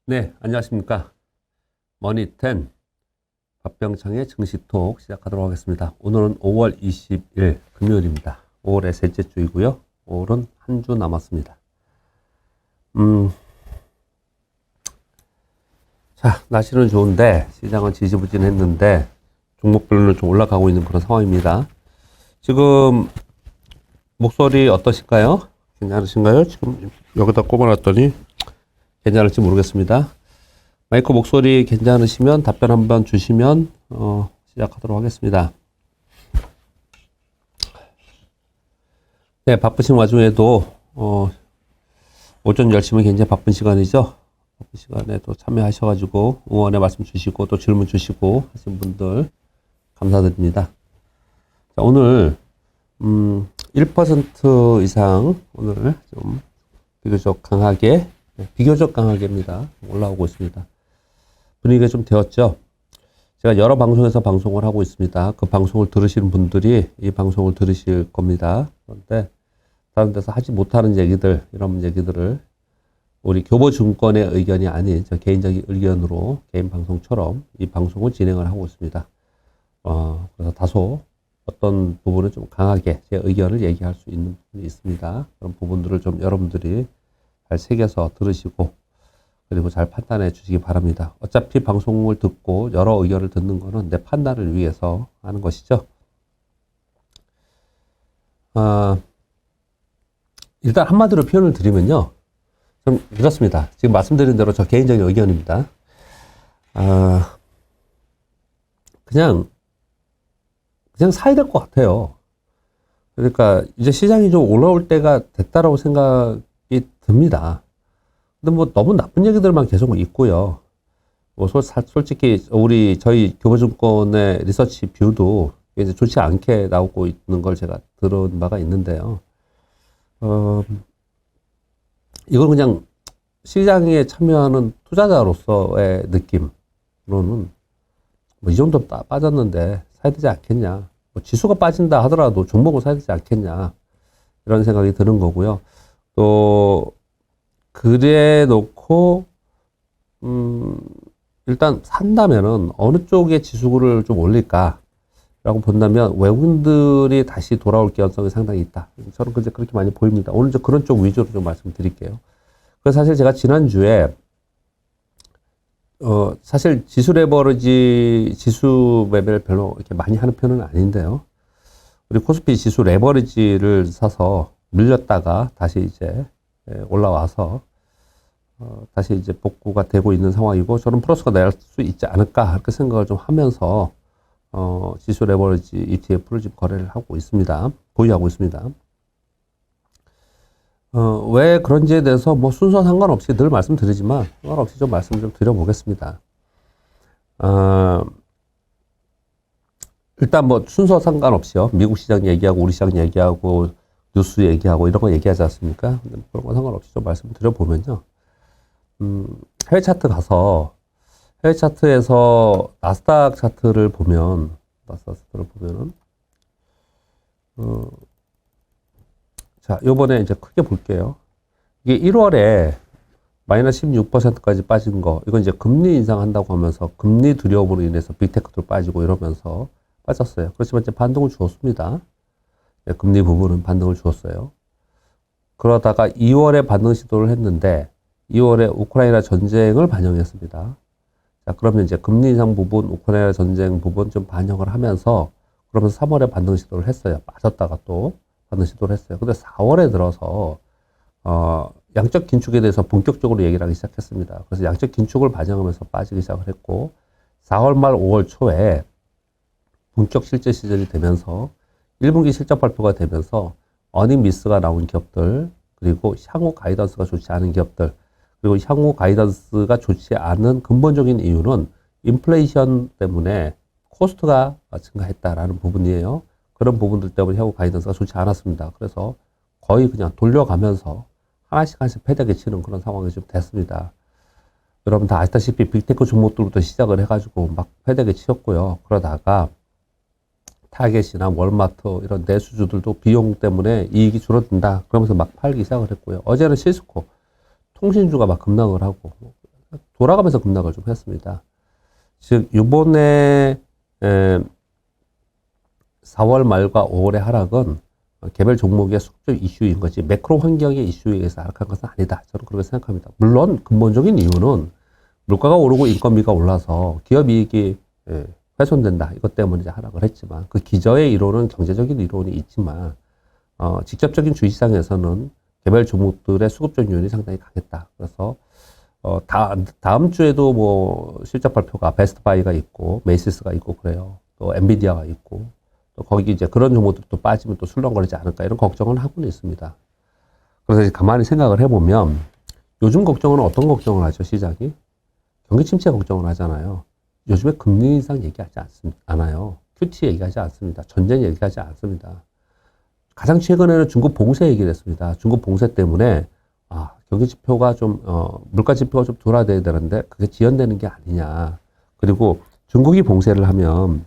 네, 안녕하십니까. 머니텐 박병창의 증시톡 시작하도록 하겠습니다. 오늘은 5월 20일 금요일입니다. 5월의 셋째 주이고요. 5월은 한 주 남았습니다. 자, 날씨는 좋은데 시장은 지지부진했는데 종목별로는 좀 올라가고 있는 그런 상황입니다. 지금 목소리 어떠실까요? 괜찮으신가요? 지금 여기다 꼽아놨더니 괜찮을지 모르겠습니다. 마이크 목소리 괜찮으시면 답변 한번 주시면 시작하도록 하겠습니다. 네, 바쁘신 와중에도 오전 10시면 굉장히 바쁜 시간이죠. 바쁜 시간에 또 참여하셔가지고 응원의 말씀 주시고 또 질문 주시고 하신 분들 감사드립니다. 자, 오늘 1% 이상 오늘 좀 비교적 강하게입니다. 올라오고 있습니다. 분위기가 좀 되었죠. 제가 여러 방송에서 방송을 하고 있습니다. 그 방송을 들으시는 분들이 이 방송을 들으실 겁니다. 그런데 다른 데서 하지 못하는 얘기들, 이런 얘기들을 우리 교보증권의 의견이 아닌 저 개인적인 의견으로 개인 방송처럼 이 방송을 진행을 하고 있습니다. 그래서 다소 어떤 부분은 좀 강하게 제 의견을 얘기할 수 있는 부분이 있습니다. 그런 부분들을 좀 여러분들이 잘 새겨서 들으시고 그리고 잘 판단해 주시기 바랍니다. 어차피 방송을 듣고 여러 의견을 듣는 거는 내 판단을 위해서 하는 것이죠. 일단 한마디로 표현을 드리면요. 좀 이렇습니다. 지금 말씀드린 대로 저 개인적인 의견입니다. 그냥 사야 될 것 같아요. 그러니까 이제 시장이 좀 올라올 때가 됐다라고 생각이 듭니다. 근데 뭐 너무 나쁜 얘기들만 계속 있고요. 뭐 솔직히 저희 교보증권의 리서치 뷰도 이제 좋지 않게 나오고 있는 걸 제가 들은 바가 있는데요. 이건 그냥 시장에 참여하는 투자자로서의 느낌으로는 뭐 이 정도 빠졌는데 사야 되지 않겠냐. 뭐 지수가 빠진다 하더라도 종목을 사야 되지 않겠냐. 이런 생각이 드는 거고요. 또 그래 놓고 일단 산다면은 어느 쪽에 지수를 좀 올릴까라고 본다면 외국인들이 다시 돌아올 가능성이 상당히 있다. 저는 그렇게 많이 보입니다. 오늘 좀 그런 쪽 위주로 좀 말씀드릴게요. 그래서 사실 제가 지난주에 사실 지수 매매를 별로 이렇게 많이 하는 편은 아닌데요. 우리 코스피 지수 레버리지를 사서 밀렸다가 다시 이제 올라와서 다시 이제 복구가 되고 있는 상황이고 저는 플러스가 날 수 있지 않을까 그렇게 생각을 좀 하면서 지수 레버리지 ETF를 지금 거래를 하고 있습니다. 보유하고 있습니다. 왜 그런지에 대해서 뭐 순서 상관없이 늘 말씀드리지만 상관없이 좀 말씀 좀 드려보겠습니다. 일단 뭐 순서 상관없이요. 미국 시장 얘기하고 우리 시장 얘기하고 뉴스 얘기하고 이런 거 얘기하지 않습니까? 근데 그런 거 상관없이 좀 말씀드려보면요. 해외 차트에서 나스닥 차트를 보면은, 자, 요번에 이제 크게 볼게요. 이게 1월에 마이너스 16%까지 빠진 거, 이건 이제 금리 인상한다고 하면서 금리 두려움으로 인해서 빅테크도 빠지고 이러면서 빠졌어요. 그렇지만 이제 반등을 주었습니다. 네, 금리 부분은 반등을 주었어요. 그러다가 2월에 반등 시도를 했는데 2월에 우크라이나 전쟁을 반영했습니다. 자, 그러면 이제 금리 인상 부분, 우크라이나 전쟁 부분 좀 반영을 하면서 그러면서 3월에 반등 시도를 했어요. 빠졌다가 또 반등 시도를 했어요. 근데 4월에 들어서 양적 긴축에 대해서 본격적으로 얘기를 하기 시작했습니다. 그래서 양적 긴축을 반영하면서 빠지기 시작을 했고 4월 말 5월 초에 본격 실제 시즌이 되면서 1분기 실적 발표가 되면서 어닝 미스가 나온 기업들 그리고 향후 가이던스가 좋지 않은 기업들 그리고 향후 가이던스가 좋지 않은 근본적인 이유는 인플레이션 때문에 코스트가 증가했다라는 부분이에요. 그런 부분들 때문에 향후 가이던스가 좋지 않았습니다. 그래서 거의 그냥 돌려가면서 하나씩 패대기 치는 그런 상황이 좀 됐습니다. 여러분 다 아시다시피 빅테크 종목들부터 시작을 해가지고 막 패대기 치었고요. 그러다가 타겟이나 월마트 이런 내수주들도 비용 때문에 이익이 줄어든다. 그러면서 막 팔기 시작을 했고요. 어제는 시스코 통신주가 막 급락을 하고 돌아가면서 급락을 좀 했습니다. 즉, 요번에 4월 말과 5월의 하락은 개별 종목의 수급적 이슈인 거지 매크로 환경의 이슈에 의해서 하락한 것은 아니다. 저는 그렇게 생각합니다. 물론 근본적인 이유는 물가가 오르고 인건비가 올라서 기업 이익이 훼손된다. 이것 때문에 이제 하락을 했지만 그 기저의 이론은 경제적인 이론이 있지만 직접적인 주식시장에서는 개별 종목들의 수급적 요인이 상당히 강했다. 그래서 다음 주에도 뭐 실적 발표가 베스트바이가 있고 메이시스가 있고 그래요. 또 엔비디아가 있고 또 거기 이제 그런 종목들이 또 빠지면 또 술렁거리지 않을까 이런 걱정을 하고는 있습니다. 그래서 이제 가만히 생각을 해보면 요즘 걱정은 어떤 걱정을 하죠, 시장이? 경기 침체 걱정을 하잖아요. 요즘에 금리 인상 얘기하지 않아요. QT 얘기하지 않습니다. 전쟁 얘기하지 않습니다. 가장 최근에는 중국 봉쇄 얘기를 했습니다. 중국 봉쇄 때문에 경기 지표가 좀 물가 지표가 좀 둔화돼야 되는데 그게 지연되는 게 아니냐. 그리고 중국이 봉쇄를 하면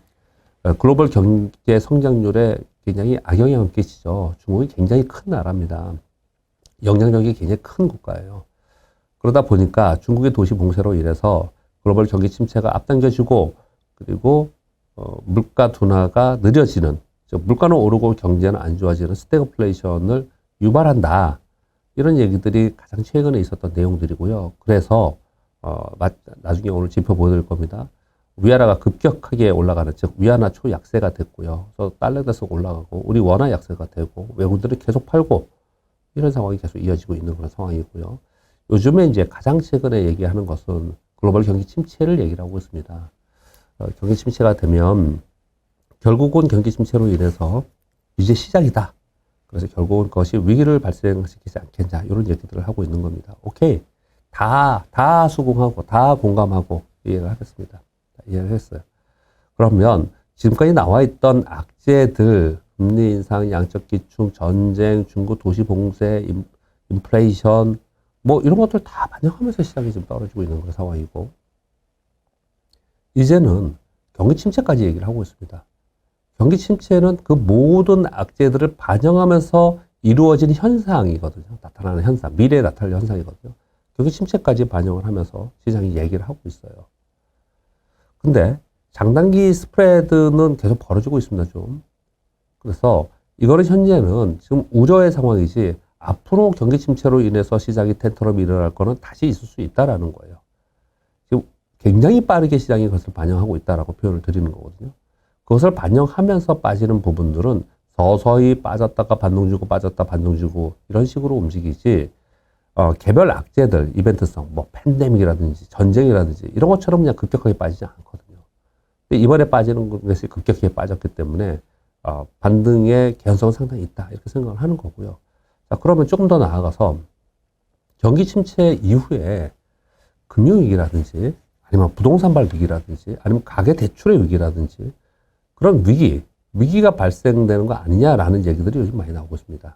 글로벌 경제 성장률에 굉장히 악영향을 끼치죠. 중국이 굉장히 큰 나라입니다. 영향력이 굉장히 큰 국가예요. 그러다 보니까 중국의 도시 봉쇄로 인해서 글로벌 경기 침체가 앞당겨지고 그리고 물가 둔화가 느려지는 즉 물가는 오르고 경제는 안 좋아지는 스태그플레이션을 유발한다. 이런 얘기들이 가장 최근에 있었던 내용들이고요. 그래서 나중에 오늘 지표 보여드릴 겁니다. 위안화가 급격하게 올라가는 즉 위안화 초약세가 됐고요. 그래서 달러 대해서 올라가고 우리 원화 약세가 되고 외국인들이 계속 팔고 이런 상황이 계속 이어지고 있는 그런 상황이고요. 요즘에 이제 가장 최근에 얘기하는 것은 글로벌 경기 침체를 얘기를 하고 있습니다. 경기 침체가 되면 결국은 경기 침체로 인해서 이제 시작이다. 그래서 결국은 그것이 위기를 발생시키지 않겠냐 이런 얘기들을 하고 있는 겁니다. 오케이. 다 수긍하고 다 공감하고 이해를 하겠습니다. 이해를 했어요. 그러면 지금까지 나와 있던 악재들 금리 인상, 양적 기축, 전쟁, 중국 도시 봉쇄, 인플레이션 뭐 이런 것들 다 반영하면서 시장이 지금 떨어지고 있는 그런 상황이고 이제는 경기 침체까지 얘기를 하고 있습니다. 경기 침체는 그 모든 악재들을 반영하면서 이루어진 현상이거든요. 나타나는 현상, 미래에 나타날 현상이거든요. 경기 침체까지 반영을 하면서 시장이 얘기를 하고 있어요. 근데 장단기 스프레드는 계속 벌어지고 있습니다, 좀. 그래서 이거는 현재는 지금 우려의 상황이지 앞으로 경기 침체로 인해서 시장이 텐트럼이 일어날 거는 다시 있을 수 있다라는 거예요. 지금 굉장히 빠르게 시장이 그것을 반영하고 있다라고 표현을 드리는 거거든요. 그것을 반영하면서 빠지는 부분들은 서서히 빠졌다가 반등 주고 빠졌다 반등 주고 이런 식으로 움직이지 개별 악재들, 이벤트성, 뭐 팬데믹이라든지 전쟁이라든지 이런 것처럼 그냥 급격하게 빠지지 않거든요. 근데 이번에 빠지는 것이 급격하게 빠졌기 때문에 반등의 개연성은 상당히 있다 이렇게 생각을 하는 거고요. 자, 그러면 조금 더 나아가서 경기 침체 이후에 금융위기라든지 아니면 부동산발 위기라든지 아니면 가계대출의 위기라든지 그런 위기가 발생되는 거 아니냐라는 얘기들이 요즘 많이 나오고 있습니다.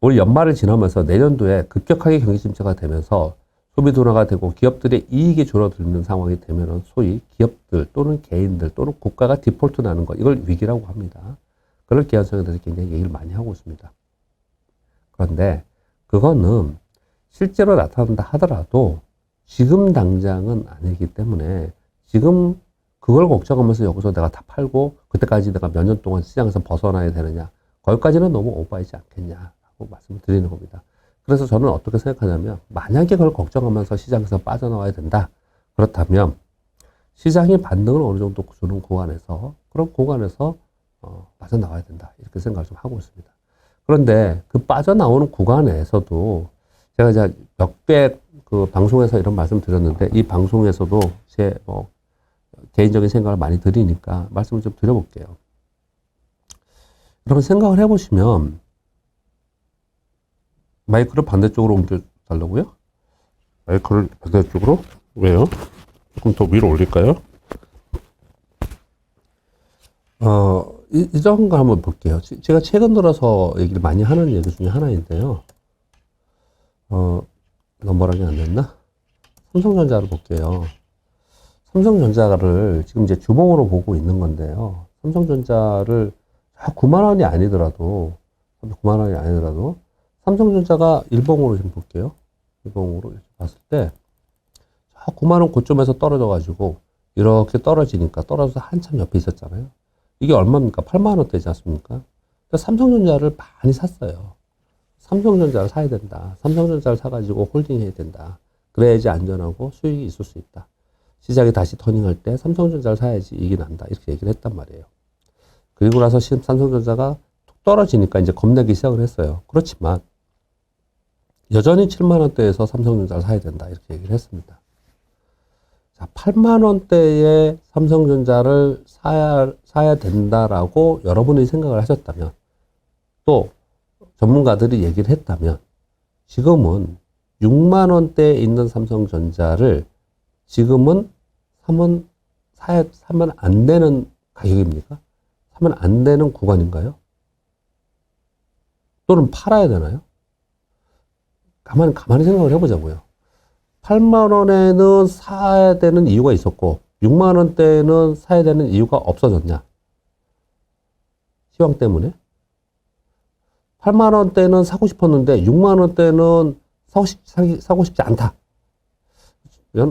올 연말을 지나면서 내년도에 급격하게 경기 침체가 되면서 소비 둔화가 되고 기업들의 이익이 줄어드는 상황이 되면은 소위 기업들 또는 개인들 또는 국가가 디폴트 나는 것 이걸 위기라고 합니다. 그럴 개연성에 대해서 굉장히 얘기를 많이 하고 있습니다. 그런데 그거는 실제로 나타난다 하더라도 지금 당장은 아니기 때문에 지금 그걸 걱정하면서 여기서 내가 다 팔고 그때까지 내가 몇 년 동안 시장에서 벗어나야 되느냐 거기까지는 너무 오버하지 않겠냐라고 말씀을 드리는 겁니다. 그래서 저는 어떻게 생각하냐면 만약에 그걸 걱정하면서 시장에서 빠져나와야 된다 그렇다면 시장이 반등을 어느 정도 주는 구간에서 그런 구간에서 빠져나와야 된다 이렇게 생각을 좀 하고 있습니다. 그런데 그 빠져나오는 구간에서도 제가 이제 몇백 그 방송에서 이런 말씀 드렸는데 이 방송에서도 제 개인적인 생각을 많이 드리니까 말씀을 좀 드려볼게요. 여러분 생각을 해보시면 마이크를 반대쪽으로 옮겨달라고요? 마이크를 반대쪽으로? 왜요? 조금 더 위로 올릴까요? 이런 거 한번 볼게요. 제가 최근 들어서 얘기를 많이 하는 얘기 중에 하나인데요. 넘버랑이 안 됐나? 삼성전자를 볼게요. 삼성전자를 지금 이제 주봉으로 보고 있는 건데요. 삼성전자를 9만 원이 아니더라도, 9만 원이 아니더라도, 삼성전자가 일봉으로 좀 볼게요. 일봉으로 이렇게 봤을 때, 9만 원 고점에서 떨어져가지고 이렇게 떨어지니까 떨어져서 한참 옆에 있었잖아요. 이게 얼마입니까? 8만 원대지 않습니까? 삼성전자를 많이 샀어요. 삼성전자를 사야 된다. 삼성전자를 사가지고 홀딩해야 된다. 그래야지 안전하고 수익이 있을 수 있다. 시장이 다시 터닝할 때 삼성전자를 사야지 이익이 난다. 이렇게 얘기를 했단 말이에요. 그리고 나서 삼성전자가 툭 떨어지니까 이제 겁내기 시작을 했어요. 그렇지만 여전히 7만 원대에서 삼성전자를 사야 된다. 이렇게 얘기를 했습니다. 자, 8만 원대에 삼성전자를 사야 된다라고 여러분이 생각을 하셨다면, 또 전문가들이 얘기를 했다면, 지금은 6만 원대에 있는 삼성전자를 지금은 사면 안 되는 가격입니까? 사면 안 되는 구간인가요? 또는 팔아야 되나요? 가만히 생각을 해보자고요. 8만 원에는 사야 되는 이유가 있었고 6만 원대는 사야 되는 이유가 없어졌냐? 시황 때문에? 8만 원대는 사고 싶었는데 6만 원대는 사고 싶지 않다.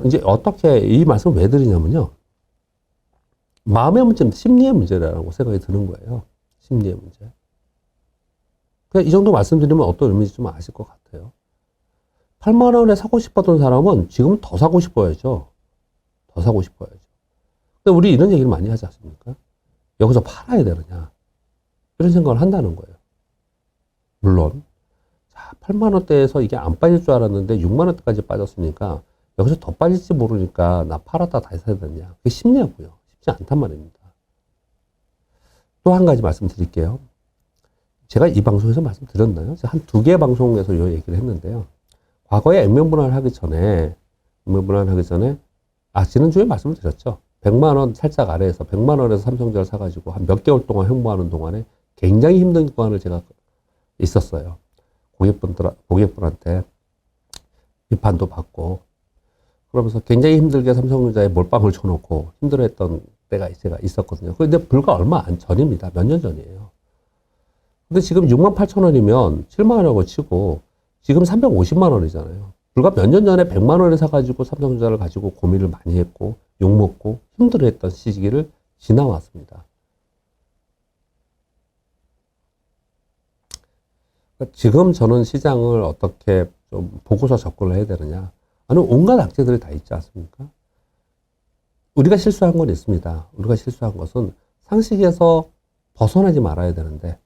이제 어떻게 이 말씀을 왜 드리냐면요. 마음의 문제입니다. 심리의 문제라고 생각이 드는 거예요. 심리의 문제. 그냥 이 정도 말씀드리면 어떤 의미인지 좀 아실 것 같아요. 8만 원에 사고 싶었던 사람은 지금 더 사고 싶어야죠. 더 사고 싶어야죠. 근데 우리 이런 얘기를 많이 하지 않습니까? 여기서 팔아야 되느냐. 이런 생각을 한다는 거예요. 물론, 자, 8만 원대에서 이게 안 빠질 줄 알았는데 6만 원대까지 빠졌으니까 여기서 더 빠질지 모르니까 나 팔았다 다시 사야 되냐. 그게 쉽냐고요. 쉽지 않단 말입니다. 또 한 가지 말씀드릴게요. 제가 이 방송에서 말씀드렸나요? 제가 한 2개 방송에서 이 얘기를 했는데요. 과거에 액면분할을 하기 전에, 지난주에 말씀을 드렸죠. 100만 원 살짝 아래에서 100만 원에서 삼성전자를 사가지고 한 몇 개월 동안 횡보하는 동안에 굉장히 힘든 구간을 제가 있었어요. 고객분한테 비판도 받고, 그러면서 굉장히 힘들게 삼성전자에 몰빵을 쳐놓고 힘들어했던 때가 제가 있었거든요. 근데 불과 얼마 전입니다. 몇 년 전이에요. 근데 지금 6만 8천 원이면 7만 원이라고 치고 지금 350만 원이잖아요. 불과 몇 년 전에 100만 원에 사가지고 삼성전자를 가지고 고민을 많이 했고 욕먹고 힘들어했던 시기를 지나왔습니다. 지금 저는 시장을 어떻게 좀 보고서 접근을 해야 되느냐. 아니, 온갖 악재들이 다 있지 않습니까? 우리가 실수한 건 있습니다. 우리가 실수한 것은 상식에서 벗어나지 말아야 되는데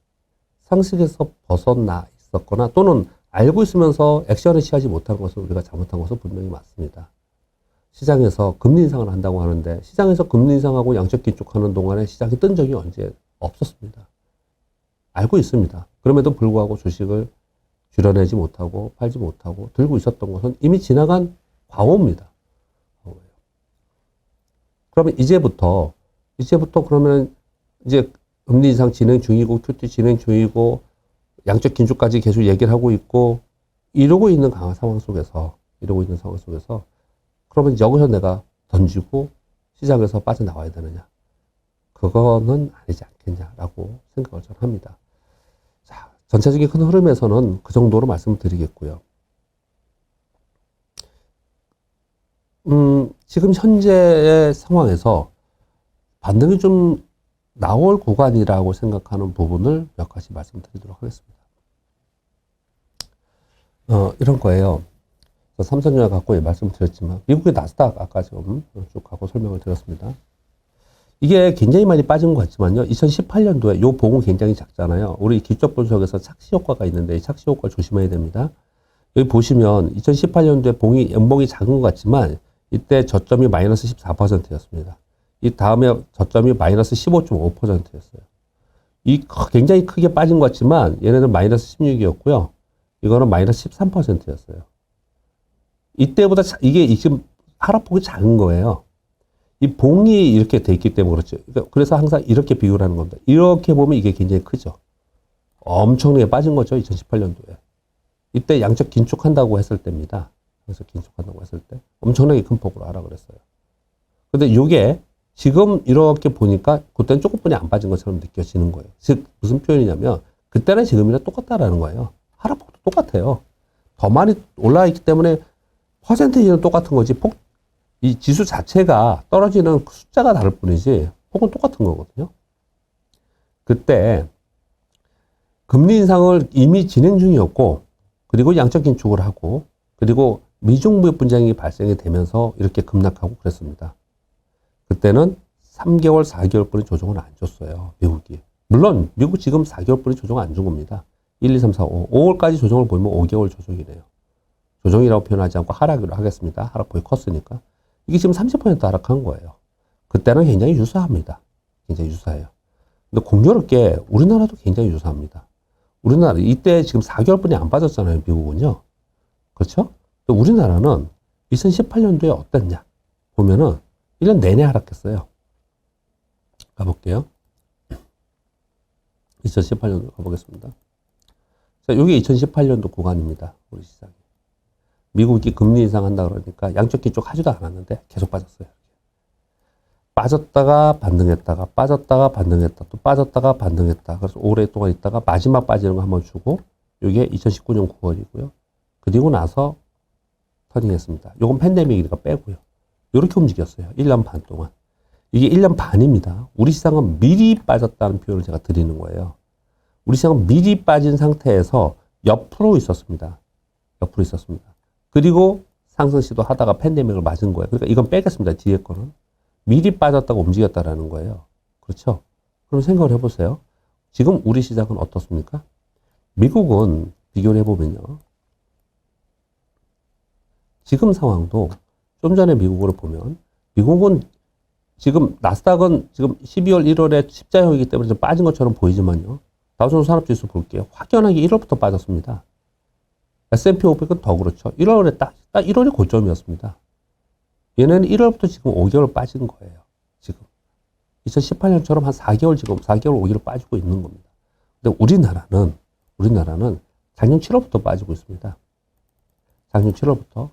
상식에서 벗어나 있었거나 또는 알고 있으면서 액션을 취하지 못한 것은 우리가 잘못한 것은 분명히 맞습니다. 시장에서 금리 인상을 한다고 하는데 시장에서 금리 인상하고 양적 긴축하는 동안에 시장이 뜬 적이 언제 없었습니다. 알고 있습니다. 그럼에도 불구하고 주식을 줄여내지 못하고 팔지 못하고 들고 있었던 것은 이미 지나간 과오입니다. 그러면 이제부터 그러면 이제 금리 인상 진행 중이고 QT 진행 중이고 양적 긴축까지 계속 얘기를 하고 있고 이러고 있는 상황 속에서 그러면 여기서 내가 던지고 시장에서 빠져나와야 되느냐? 그거는 아니지 않겠냐라고 생각을 저는 합니다. 자, 전체적인 큰 흐름에서는 그 정도로 말씀을 드리겠고요. 지금 현재의 상황에서 반등이 좀 나올 구간이라고 생각하는 부분을 몇 가지 말씀드리도록 하겠습니다. 이런 거예요. 삼성전자 갖고 말씀드렸지만 미국의 나스닥 아까 좀 쭉 갖고 설명을 드렸습니다. 이게 굉장히 많이 빠진 것 같지만요. 2018년도에 요 봉은 굉장히 작잖아요. 우리 기법 분석에서 착시 효과가 있는데 이 착시 효과 조심해야 됩니다. 여기 보시면 2018년도에 연봉이 작은 것 같지만 이때 저점이 마이너스 14%였습니다. 이 다음에 저점이 마이너스 15.5%였어요. 이 굉장히 크게 빠진 것 같지만 얘네는 마이너스 16이었고요. 이거는 마이너스 13%였어요. 이때보다 이게 지금 하락폭이 작은 거예요. 이 봉이 이렇게 돼 있기 때문에 그렇죠. 그래서 항상 이렇게 비교를 하는 겁니다. 이렇게 보면 이게 굉장히 크죠. 엄청나게 빠진 거죠. 2018년도에. 이때 양적 긴축한다고 했을 때입니다. 양적 긴축한다고 했을 때 엄청나게 큰 폭으로 하락을 했어요. 근데 이게 지금 이렇게 보니까 그때는 조금뿐이 안 빠진 것처럼 느껴지는 거예요. 즉 무슨 표현이냐면 그때는 지금이랑 똑같다라는 거예요. 하락폭도 똑같아요. 더 많이 올라있기 때문에 퍼센테이지는 똑같은 거지 이 지수 자체가 떨어지는 숫자가 다를 뿐이지 폭은 똑같은 거거든요. 그때 금리 인상을 이미 진행 중이었고, 그리고 양적 긴축을 하고, 그리고 미중 무역 분쟁이 발생이 되면서 이렇게 급락하고 그랬습니다. 그때는 3개월, 4개월분의 조정을 안 줬어요, 미국이. 물론 미국 지금 4개월분의 조정 안 준 겁니다. 1, 2, 3, 4, 5. 5월까지 조정을 보이면 5개월 조정이래요. 조정이라고 표현하지 않고 하락으로 하겠습니다. 하락폭이 컸으니까. 이게 지금 30% 하락한 거예요. 그때는 굉장히 유사합니다. 굉장히 유사해요. 근데 공교롭게 우리나라도 굉장히 유사합니다. 우리나라 이때 지금 4개월분이 안 빠졌잖아요, 미국은요. 그렇죠? 우리나라는 2018년도에 어땠냐 보면은 1년 내내 하락했어요. 가볼게요. 2018년도 가보겠습니다. 자, 이게 2018년도 구간입니다. 우리 시장이. 미국이 금리 인상한다 그러니까 양적 기축 하지도 않았는데 계속 빠졌어요. 빠졌다가 반등했다가 빠졌다가 반등했다 또 빠졌다가 반등했다. 그래서 오랫동안 있다가 마지막 빠지는 거 한번 주고 이게 2019년 9월이고요. 그리고 나서 터닝했습니다. 요건 팬데믹이니까 빼고요. 이렇게 움직였어요. 1년 반 동안. 이게 1년 반입니다. 우리 시장은 미리 빠졌다는 표현을 제가 드리는 거예요. 우리 시장은 미리 빠진 상태에서 옆으로 있었습니다. 옆으로 있었습니다. 그리고 상승 시도하다가 팬데믹을 맞은 거예요. 그러니까 이건 빼겠습니다. 뒤에 거는. 미리 빠졌다가 움직였다라는 거예요. 그렇죠? 그럼 생각을 해보세요. 지금 우리 시장은 어떻습니까? 미국은 비교를 해보면요. 지금 상황도 좀 전에 미국으로 보면 미국은 지금 나스닥은 지금 12월 1월에 십자형이기 때문에 좀 빠진 것처럼 보이지만요. 다우존스 산업지수 볼게요. 확연하게 1월부터 빠졌습니다. S&P 500은 더 그렇죠. 1월에 딱 1월이 고점이었습니다. 얘네는 1월부터 지금 5개월 빠진 거예요. 지금. 2018년처럼 한 4개월 지금 4개월 5개월 빠지고 있는 겁니다. 근데 우리나라는 작년 7월부터 빠지고 있습니다. 작년 7월부터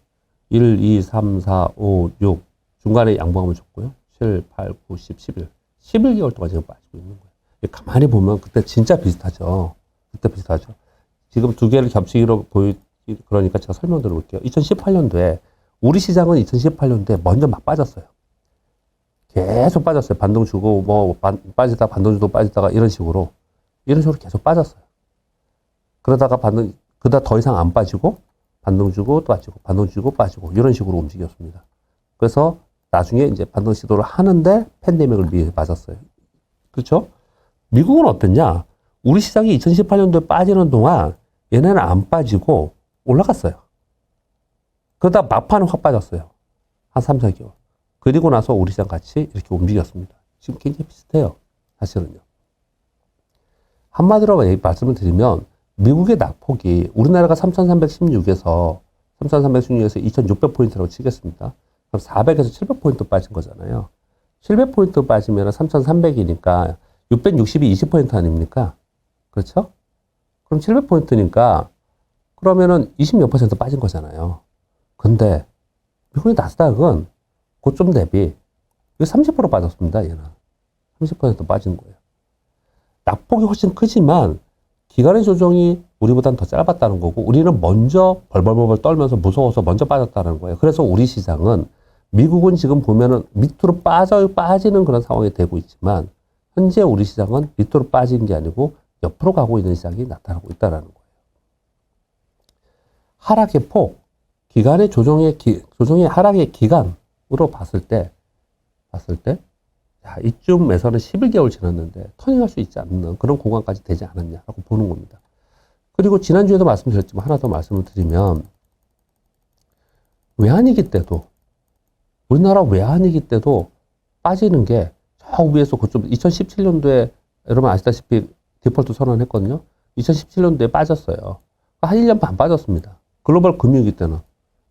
1, 2, 3, 4, 5, 6 중간에 양보함을 줬고요. 7, 8, 9, 10, 11. 11개월 동안 지금 빠지고 있는 거예요. 가만히 보면 그때 진짜 비슷하죠. 그때 비슷하죠. 지금 두 개를 겹치기로 그러니까 제가 설명 드려볼게요. 2018년도에 우리 시장은 2018년도에 먼저 막 빠졌어요. 계속 빠졌어요. 반동 주고 빠지다가 반동 주고 빠지다가 이런 식으로 계속 빠졌어요. 그러다가 그러다 더 이상 안 빠지고 반동 주고 또 빠지고 반동 주고 빠지고 이런 식으로 움직였습니다. 그래서 나중에 이제 반동 시도를 하는데 팬데믹을 맞았어요. 그렇죠? 미국은 어땠냐? 우리 시장이 2018년도에 빠지는 동안 얘네는 안 빠지고 올라갔어요. 그러다 막판은 확 빠졌어요. 한 3, 4개월. 그리고 나서 우리 시장 같이 이렇게 움직였습니다. 지금 굉장히 비슷해요. 사실은요. 한마디로 말씀을 드리면 미국의 낙폭이 우리나라가 3,316에서 2,600포인트라고 치겠습니다. 그럼 400에서 700포인트 빠진 거잖아요. 700포인트 빠지면 3,300이니까 660이 20포인트 아닙니까? 그렇죠? 그럼 700포인트니까 그러면은 20몇 % 빠진 거잖아요. 근데 미국의 나스닥은 고점 대비 30% 빠졌습니다. 얘는 30% 빠진 거예요. 낙폭이 훨씬 크지만 기간의 조정이 우리보다는 더 짧았다는 거고 우리는 먼저 벌벌벌 떨면서 무서워서 먼저 빠졌다는 거예요. 그래서 우리 시장은 미국은 지금 보면은 밑으로 빠지는 그런 상황이 되고 있지만 현재 우리 시장은 밑으로 빠진 게 아니고 옆으로 가고 있는 시장이 나타나고 있다는 거예요. 하락의 폭, 기간의 조정의 하락의 기간으로 봤을 때, 야, 이쯤에서는 11개월 지났는데 터닝할 수 있지 않는 그런 공간까지 되지 않았냐라고 보는 겁니다. 그리고 지난주에도 말씀드렸지만 하나 더 말씀을 드리면 외환위기 때도 우리나라 외환위기 때도 빠지는 게 저 위에서 그쪽 2017년도에 여러분 아시다시피 디폴트 선언했거든요. 2017년도에 빠졌어요. 한 1년 반 빠졌습니다. 글로벌 금융위기 때는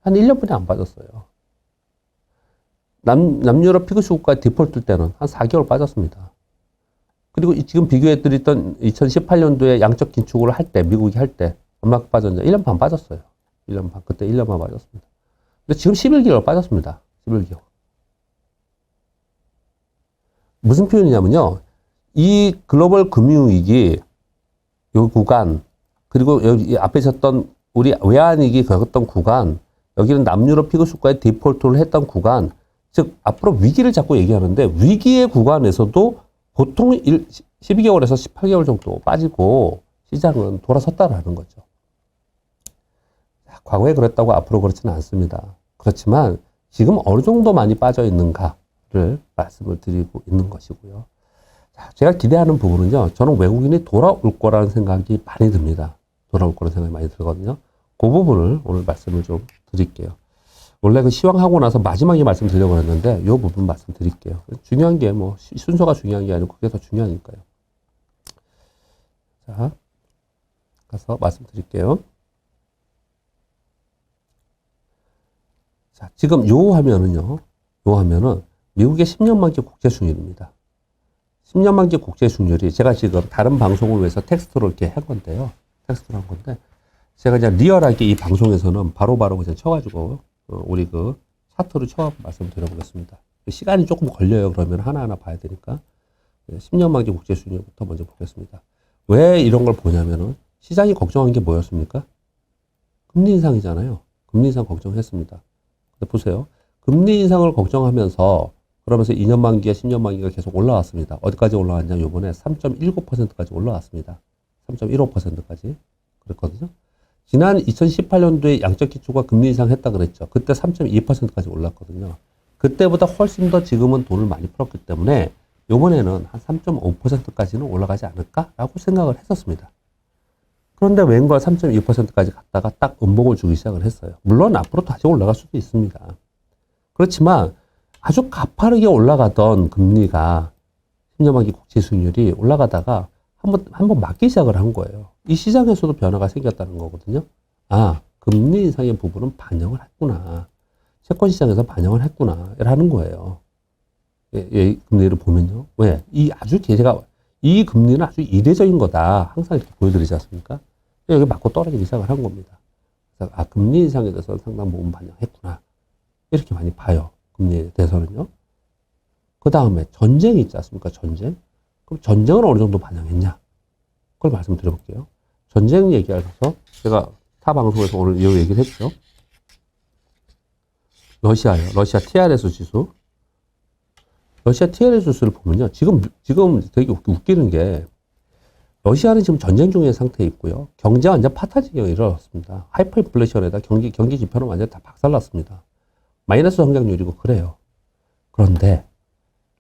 한 1년분이 안 빠졌어요. 남유럽 피그스 국가 디폴트 때는 한 4개월 빠졌습니다. 그리고 지금 비교해드렸던 2018년도에 양적 긴축을 할 때, 미국이 할 때, 얼마큼 빠졌냐? 1년 반 빠졌어요. 1년 반. 그때 1년 반 빠졌습니다. 근데 지금 11개월 빠졌습니다. 11개월. 무슨 표현이냐면요. 이 글로벌 금융위기, 요 구간, 그리고 여기 앞에 있었던 우리 외환위기 겪었던 구간, 여기는 남유럽 피그스 국가의 디폴트를 했던 구간, 즉 앞으로 위기를 자꾸 얘기하는데 위기의 구간에서도 보통 12개월에서 18개월 정도 빠지고 시장은 돌아섰다라는 거죠. 과거에 그랬다고 앞으로 그렇지는 않습니다. 그렇지만 지금 어느 정도 많이 빠져 있는가를 말씀을 드리고 있는 것이고요. 자, 제가 기대하는 부분은요. 저는 외국인이 돌아올 거라는 생각이 많이 듭니다. 돌아올 거라는 생각이 많이 들거든요. 그 부분을 오늘 말씀을 좀 드릴게요. 원래 그 시황하고 나서 마지막에 말씀드리려고 했는데 이 부분 말씀드릴게요. 중요한 게 뭐 순서가 중요한 게 아니고 그게 더 중요하니까요. 자, 가서 말씀드릴게요. 자, 지금 요 화면은요. 요 화면은 미국의 10년 만기 국채 수익률입니다. 10년 만기 국채 수익률이 제가 지금 다른 방송을 위해서 텍스트로 이렇게 한 건데요. 텍스트로 한 건데 제가 그냥 리얼하게 이 방송에서는 바로바로 그냥 쳐가지고 우리 그 차트를 쳐갖고 말씀드려보겠습니다. 시간이 조금 걸려요. 그러면 하나하나 봐야 되니까. 10년 만기 국채 수익률부터 먼저 보겠습니다. 왜 이런 걸 보냐면은 시장이 걱정한 게 뭐였습니까? 금리 인상이잖아요. 금리 인상 걱정했습니다. 근데 보세요. 금리 인상을 걱정하면서 그러면서 2년 만기와 10년 만기가 계속 올라왔습니다. 어디까지 올라왔냐? 요번에 3.19%까지 올라왔습니다. 3.15%까지. 그랬거든요. 지난 2018년도에 양적 기초가 금리 인상했다 그랬죠. 그때 3.2%까지 올랐거든요. 그때보다 훨씬 더 지금은 돈을 많이 풀었기 때문에 요번에는 한 3.5%까지는 올라가지 않을까라고 생각을 했었습니다. 그런데 웬걸 3.2%까지 갔다가 딱 음봉을 주기 시작을 했어요. 물론 앞으로 다시 올라갈 수도 있습니다. 그렇지만 아주 가파르게 올라가던 금리가 10년 만기 국채 수익률이 올라가다가 한번 맞기 시작을 한 거예요. 이 시장에서도 변화가 생겼다는 거거든요. 아, 금리 인상의 부분은 반영을 했구나. 채권 시장에서 반영을 했구나. 라는 거예요. 금리를 보면요. 왜? 이 금리는 아주 이례적인 거다. 항상 이렇게 보여드리지 않습니까? 여기 맞고 떨어지기 시작을 한 겁니다. 그래서 금리 인상에 대해서 상당 부분 반영했구나. 이렇게 많이 봐요. 금리에 대해서는요. 그 다음에 전쟁이 있지 않습니까? 전쟁. 그럼 전쟁을 어느 정도 반영했냐? 그걸 말씀드려볼게요. 전쟁 얘기하셔서 제가 타 방송에서 오늘 이 얘기를 했죠. 러시아요. 러시아 TRS 지수. 러시아 TRS 지수를 보면요. 지금 되게 웃기는 게 러시아는 지금 전쟁 중의 상태에 있고요. 경제가 완전 파탄지경이 일어났습니다. 하이퍼 인플레이션에다 경기 지표는 완전 다 박살났습니다. 마이너스 성장률이고 그래요. 그런데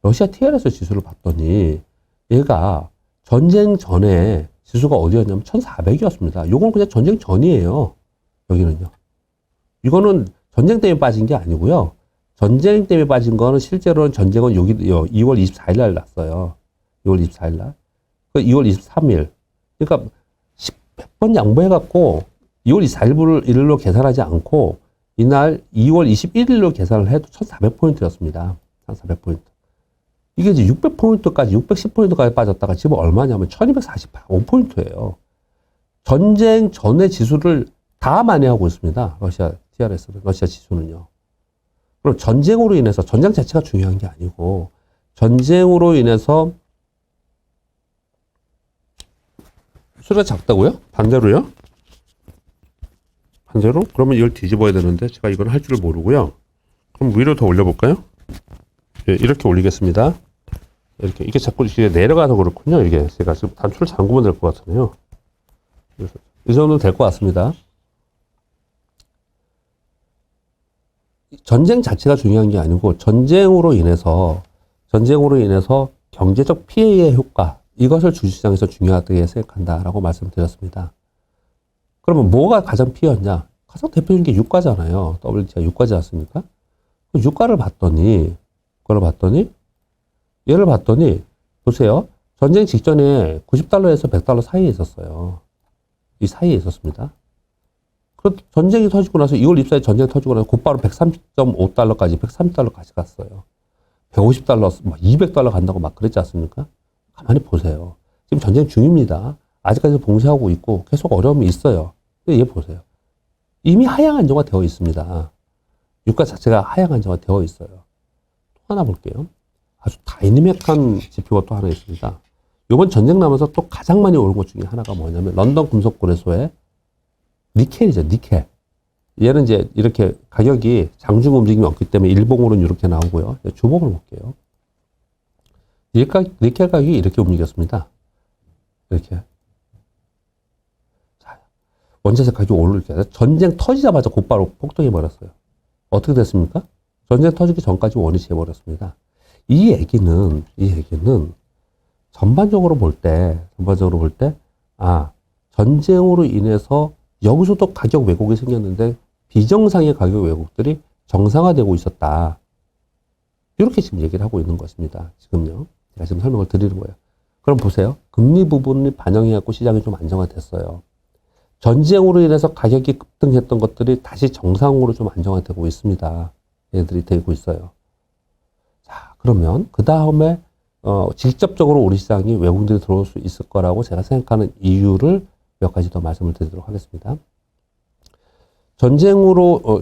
러시아 TRS 지수를 봤더니 얘가 전쟁 전에 지수가 어디였냐면 1400이었습니다. 요건 그냥 전쟁 전이에요. 여기는요. 이거는 전쟁 때문에 빠진 게 아니고요. 전쟁 때문에 빠진 거는 실제로는 전쟁은 여기 2월 24일 날 났어요. 2월 24일 날. 2월 23일. 그러니까 100번 양보해갖고 2월 24일로 계산하지 않고 이날 2월 21일로 계산을 해도 1400포인트였습니다. 1400포인트. 이게 이제 600포인트까지, 610포인트까지 빠졌다가 지금 얼마냐면 1245포인트예요. 전쟁 전의 지수를 다 만회하고 있습니다. 러시아 TRS는, 러시아 지수는요. 그럼 전쟁으로 인해서, 전쟁 자체가 중요한 게 아니고, 전쟁으로 인해서 수가 작다고요? 반대로요? 반대로? 그러면 이걸 뒤집어야 되는데 제가 이건 할 줄을 모르고요. 그럼 위로 더 올려볼까요? 예, 이렇게 올리겠습니다. 이렇게 이게 자꾸 이게 내려가서 그렇군요. 이게 제가 지금 단추를 잠그면 될 것 같으네요. 그래서 이 정도 될 것 같습니다. 전쟁 자체가 중요한 게 아니고 전쟁으로 인해서 경제적 피해의 효과 이것을 주식시장에서 중요하게 생각한다라고 말씀드렸습니다. 그러면 뭐가 가장 피해였냐? 가장 대표적인 게 유가잖아요. WTI 유가지 않습니까? 유가를 봤더니 얘를 봤더니 보세요. 전쟁 직전에 90달러에서 100달러 사이에 있었어요. 이 사이에 있었습니다. 전쟁이 터지고 나서 2월 24일 전쟁이 터지고 나서 곧바로 130.5달러까지 130달러까지 갔어요. 150달러, 200달러 간다고 막 그랬지 않습니까? 가만히 보세요. 지금 전쟁 중입니다. 아직까지 봉쇄하고 있고 계속 어려움이 있어요. 근데 얘 보세요. 이미 하향 안정화 되어 있습니다. 유가 자체가 하향 안정화 되어 있어요. 또 하나 볼게요. 아주 다이내믹한 지표가 또 하나 있습니다. 이번 전쟁 나면서 또 가장 많이 오른 것 중에 하나가 뭐냐면 런던 금속거래소의 니켈이죠. 니켈. 얘는 이제 이렇게 가격이 장중 움직임이 없기 때문에 일봉으로는 이렇게 나오고요. 주봉을 볼게요. 니켈 가격이 이렇게 움직였습니다. 이렇게. 자, 원자재 가격이 오르게 해서 전쟁 터지자마자 곧바로 폭등해 버렸어요. 어떻게 됐습니까? 전쟁 터지기 전까지 원위치 해버렸습니다. 이 얘기는 전반적으로 볼 때, 전쟁으로 인해서 여기서도 가격 왜곡이 생겼는데 비정상의 가격 왜곡들이 정상화되고 있었다. 이렇게 지금 얘기를 하고 있는 것입니다. 지금요. 제가 지금 설명을 드리는 거예요. 그럼 보세요. 금리 부분이 반영해갖고 시장이 좀 안정화됐어요. 전쟁으로 인해서 가격이 급등했던 것들이 다시 정상으로 좀 안정화되고 있습니다. 얘들이 되고 있어요. 자, 그러면 그 다음에 직접적으로 우리 시장이 외국인들이 들어올 수 있을 거라고 제가 생각하는 이유를 몇 가지 더 말씀을 드리도록 하겠습니다. 전쟁으로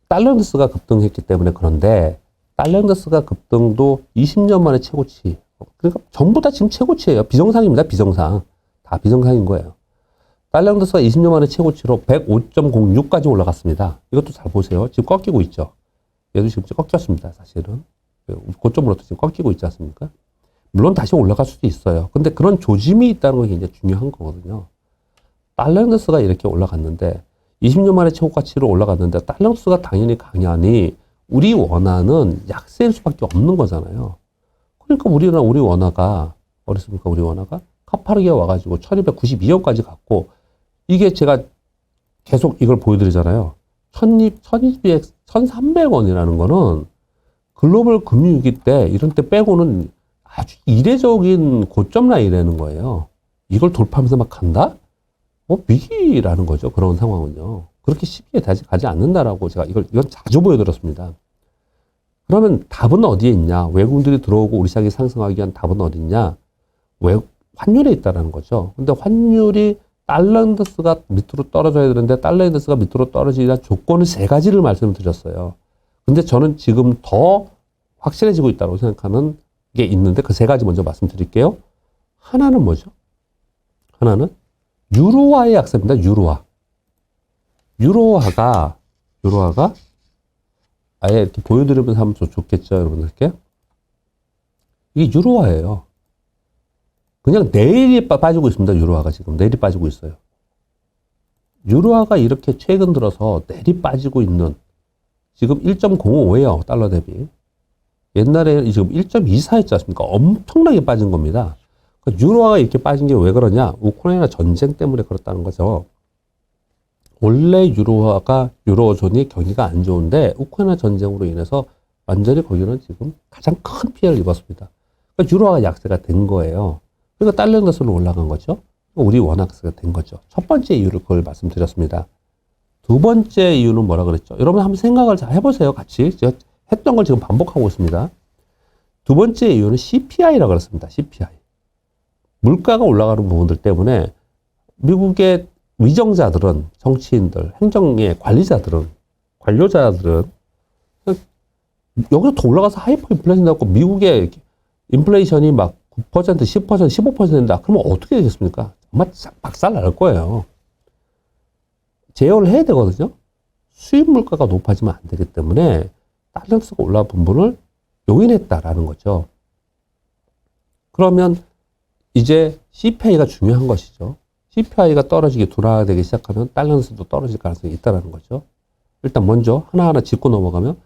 달러인덱스가 급등했기 때문에 그런데 달러인덱스가 급등도 20년 만에 최고치. 그러니까 전부 다 지금 최고치예요. 비정상입니다. 비정상. 다 비정상인 거예요. 달러인덱스가 20년 만에 최고치로 105.06까지 올라갔습니다. 이것도 잘 보세요. 지금 꺾이고 있죠. 얘도 지금 꺾였습니다. 사실은. 고점으로부터 지금 꺾이고 있지 않습니까? 물론 다시 올라갈 수도 있어요. 근데 그런 조짐이 있다는 게 굉장히 중요한 거거든요. 달러인덱스가 이렇게 올라갔는데 20년 만에 최고가치로 올라갔는데 달러인덱스가 당연히 강하니 우리 원화는 약세일 수밖에 없는 거잖아요. 그러니까 우리 원화가 어렸습니까? 우리 원화가 가파르게 와가지고 1292원까지 갔고 이게 제가 계속 이걸 보여드리잖아요. 1300원이라는 거는 글로벌 금융위기 때 이런 때 빼고는 아주 이례적인 고점 라인이라는 거예요. 이걸 돌파하면서 막 간다? 위기라는 거죠. 그런 상황은요. 그렇게 쉽게 가지 않는다라고 제가 이건 자주 보여드렸습니다. 그러면 답은 어디에 있냐? 외국인들이 들어오고 우리 시장이 상승하기 위한 답은 어디 있냐? 환율에 있다라는 거죠. 근데 환율이 달러인덱스가 밑으로 떨어져야 되는데 달러인덱스가 밑으로 떨어지기 위한 조건은 세 가지를 말씀드렸어요. 근데 저는 지금 더 확실해지고 있다고 생각하는 게 있는데 그 세 가지 먼저 말씀드릴게요. 하나는 뭐죠? 하나는 유로화의 약세입니다. 유로화가 아예 이렇게 보여드리면서 하면 좋겠죠, 여러분들께. 이게 유로화예요. 그냥 내일이 빠지고 있습니다. 유로화가 지금 내일이 빠지고 있어요. 유로화가 이렇게 최근 들어서 내리 빠지고 있는 지금 1.05예요. 달러 대비. 옛날에 지금 1.24했지 않습니까? 엄청나게 빠진 겁니다. 그러니까 유로화가 이렇게 빠진 게 왜 그러냐? 우크라이나 전쟁 때문에 그렇다는 거죠. 원래 유로존이 경기가 안 좋은데 우크라이나 전쟁으로 인해서 완전히 거기는 지금 가장 큰 피해를 입었습니다. 그러니까 유로화가 약세가 된 거예요. 그러니까 달러인덱스로 올라간 거죠. 우리 원화가 된 거죠. 첫 번째 이유를 그걸 말씀드렸습니다. 두 번째 이유는 뭐라 그랬죠? 여러분 한번 생각을 잘 해보세요. 같이. 제가 했던 걸 지금 반복하고 있습니다. 두 번째 이유는 CPI라고 그랬습니다. CPI. 물가가 올라가는 부분들 때문에 미국의 위정자들은, 정치인들, 행정의 관료자들은 여기서 더 올라가서 하이퍼 인플레이션 나고 미국의 인플레이션이 막 9%, 10%, 15%인다. 그러면 어떻게 되겠습니까? 아마 박살 날 거예요. 제어를 해야 되거든요. 수입 물가가 높아지면 안 되기 때문에 달러인덱스가 올라간 부분을 용인했다라는 거죠. 그러면 이제 CPI가 중요한 것이죠. CPI가 떨어지게 둔화되기 시작하면 달러인덱스도 떨어질 가능성이 있다는 거죠. 일단 먼저 하나하나 짚고 넘어가면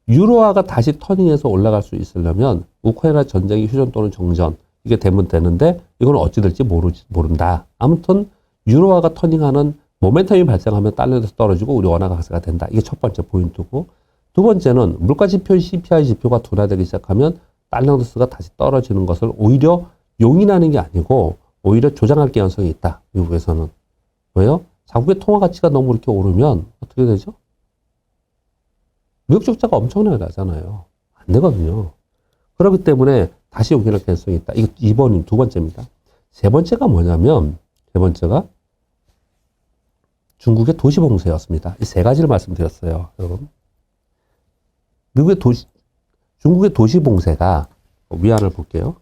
유로화가 다시 터닝해서 올라갈 수 있으려면 우크라이나 전쟁이 휴전 또는 정전 이게 되면 되는데 이건 어찌 될지 모른다. 아무튼 유로화가 터닝하는 모멘텀이 발생하면 달러인덱스 떨어지고 우리 원화가 강세가 된다. 이게 첫 번째 포인트고 두 번째는 물가 지표 CPI 지표가 둔화되기 시작하면 달러인덱스가 다시 떨어지는 것을 오히려 용인하는 게 아니고 오히려 조장할 가능성이 있다. 미국에서는. 왜요? 자국의 통화 가치가 너무 이렇게 오르면 어떻게 되죠? 미국 적자가 엄청나게 나잖아요. 안 되거든요. 그렇기 때문에 다시 용인할 가능성이 있다. 이거 2번이 두 번째입니다. 세 번째가 뭐냐면 세 번째가 중국의 도시봉쇄였습니다. 이 세 가지를 말씀드렸어요. 여러분. 중국의 도시봉쇄가 위안을 볼게요.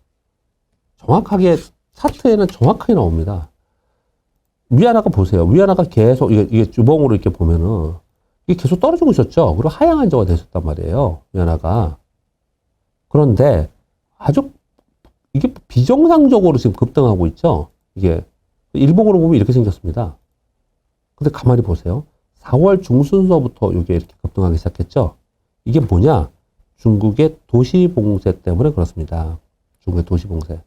정확하게 차트에는 정확하게 나옵니다. 위안화가 보세요. 위안화가 계속 이게 주봉으로 이렇게 보면은 이게 계속 떨어지고 있었죠. 그리고 하향 안정화 됐었단 말이에요. 위안화가. 그런데 아주 이게 비정상적으로 지금 급등하고 있죠. 이게 일봉으로 보면 이렇게 생겼습니다. 근데 가만히 보세요. 4월 중순서부터 이게 이렇게 급등하기 시작했죠. 이게 뭐냐? 중국의 도시 봉쇄 때문에 그렇습니다. 중국의 도시 봉쇄.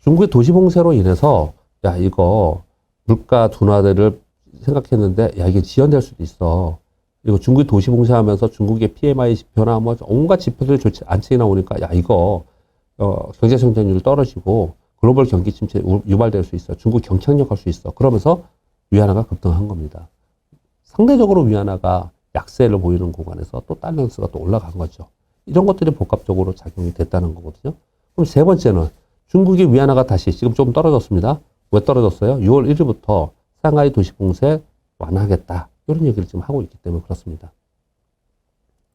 중국의 도시 봉쇄로 인해서 야 이거 물가 둔화를 생각했는데 야 이게 지연될 수도 있어. 이거 중국이 도시 봉쇄하면서 중국의 PMI 지표나 뭐 온갖 지표들이 좋지 않게 나오니까 야 이거 경제 성장률 떨어지고 글로벌 경기 침체 유발될 수 있어. 중국 경착륙 할 수 있어. 그러면서 위안화가 급등한 겁니다. 상대적으로 위안화가 약세를 보이는 구간에서 또 달러스가 또 올라간 거죠. 이런 것들이 복합적으로 작용이 됐다는 거거든요. 그럼 세 번째는 중국의 위안화가 다시 지금 좀 떨어졌습니다. 왜 떨어졌어요? 6월 1일부터 상하이 도시 봉쇄 완화하겠다. 이런 얘기를 지금 하고 있기 때문에 그렇습니다.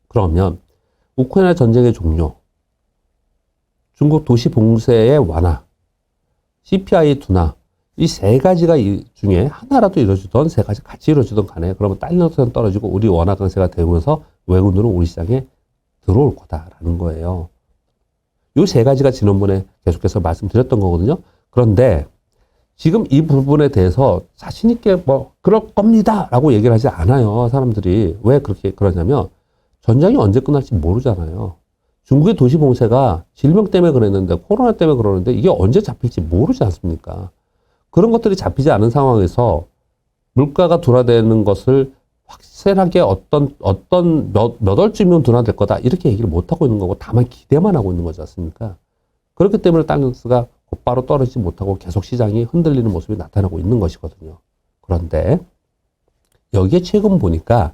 그러면 우크라이나 전쟁의 종료, 중국 도시 봉쇄의 완화, CPI 둔화, 이 세 가지가 이 중에 하나라도 이루어지던 세 가지 같이 이루어지던 간에 그러면 달러는 떨어지고 우리 원화 강세가 되면서 외국인들은 우리 시장에 들어올 거다라는 거예요. 이 세 가지가 지난번에 계속해서 말씀드렸던 거거든요. 그런데 지금 이 부분에 대해서 자신 있게 뭐 그럴 겁니다 라고 얘기를 하지 않아요. 사람들이. 왜 그렇게 그러냐면 전쟁이 언제 끝날지 모르잖아요. 중국의 도시 봉쇄가 질병 때문에 그랬는데 코로나 때문에 그러는데 이게 언제 잡힐지 모르지 않습니까? 그런 것들이 잡히지 않은 상황에서 물가가 둔화되는 것을 확실하게 어떤 몇 월쯤이면 둔화될 거다 이렇게 얘기를 못 하고 있는 거고 다만 기대만 하고 있는 거지 않습니까? 그렇기 때문에 달러스가 곧바로 떨어지지 못하고 계속 시장이 흔들리는 모습이 나타나고 있는 것이거든요. 그런데 여기에 최근 보니까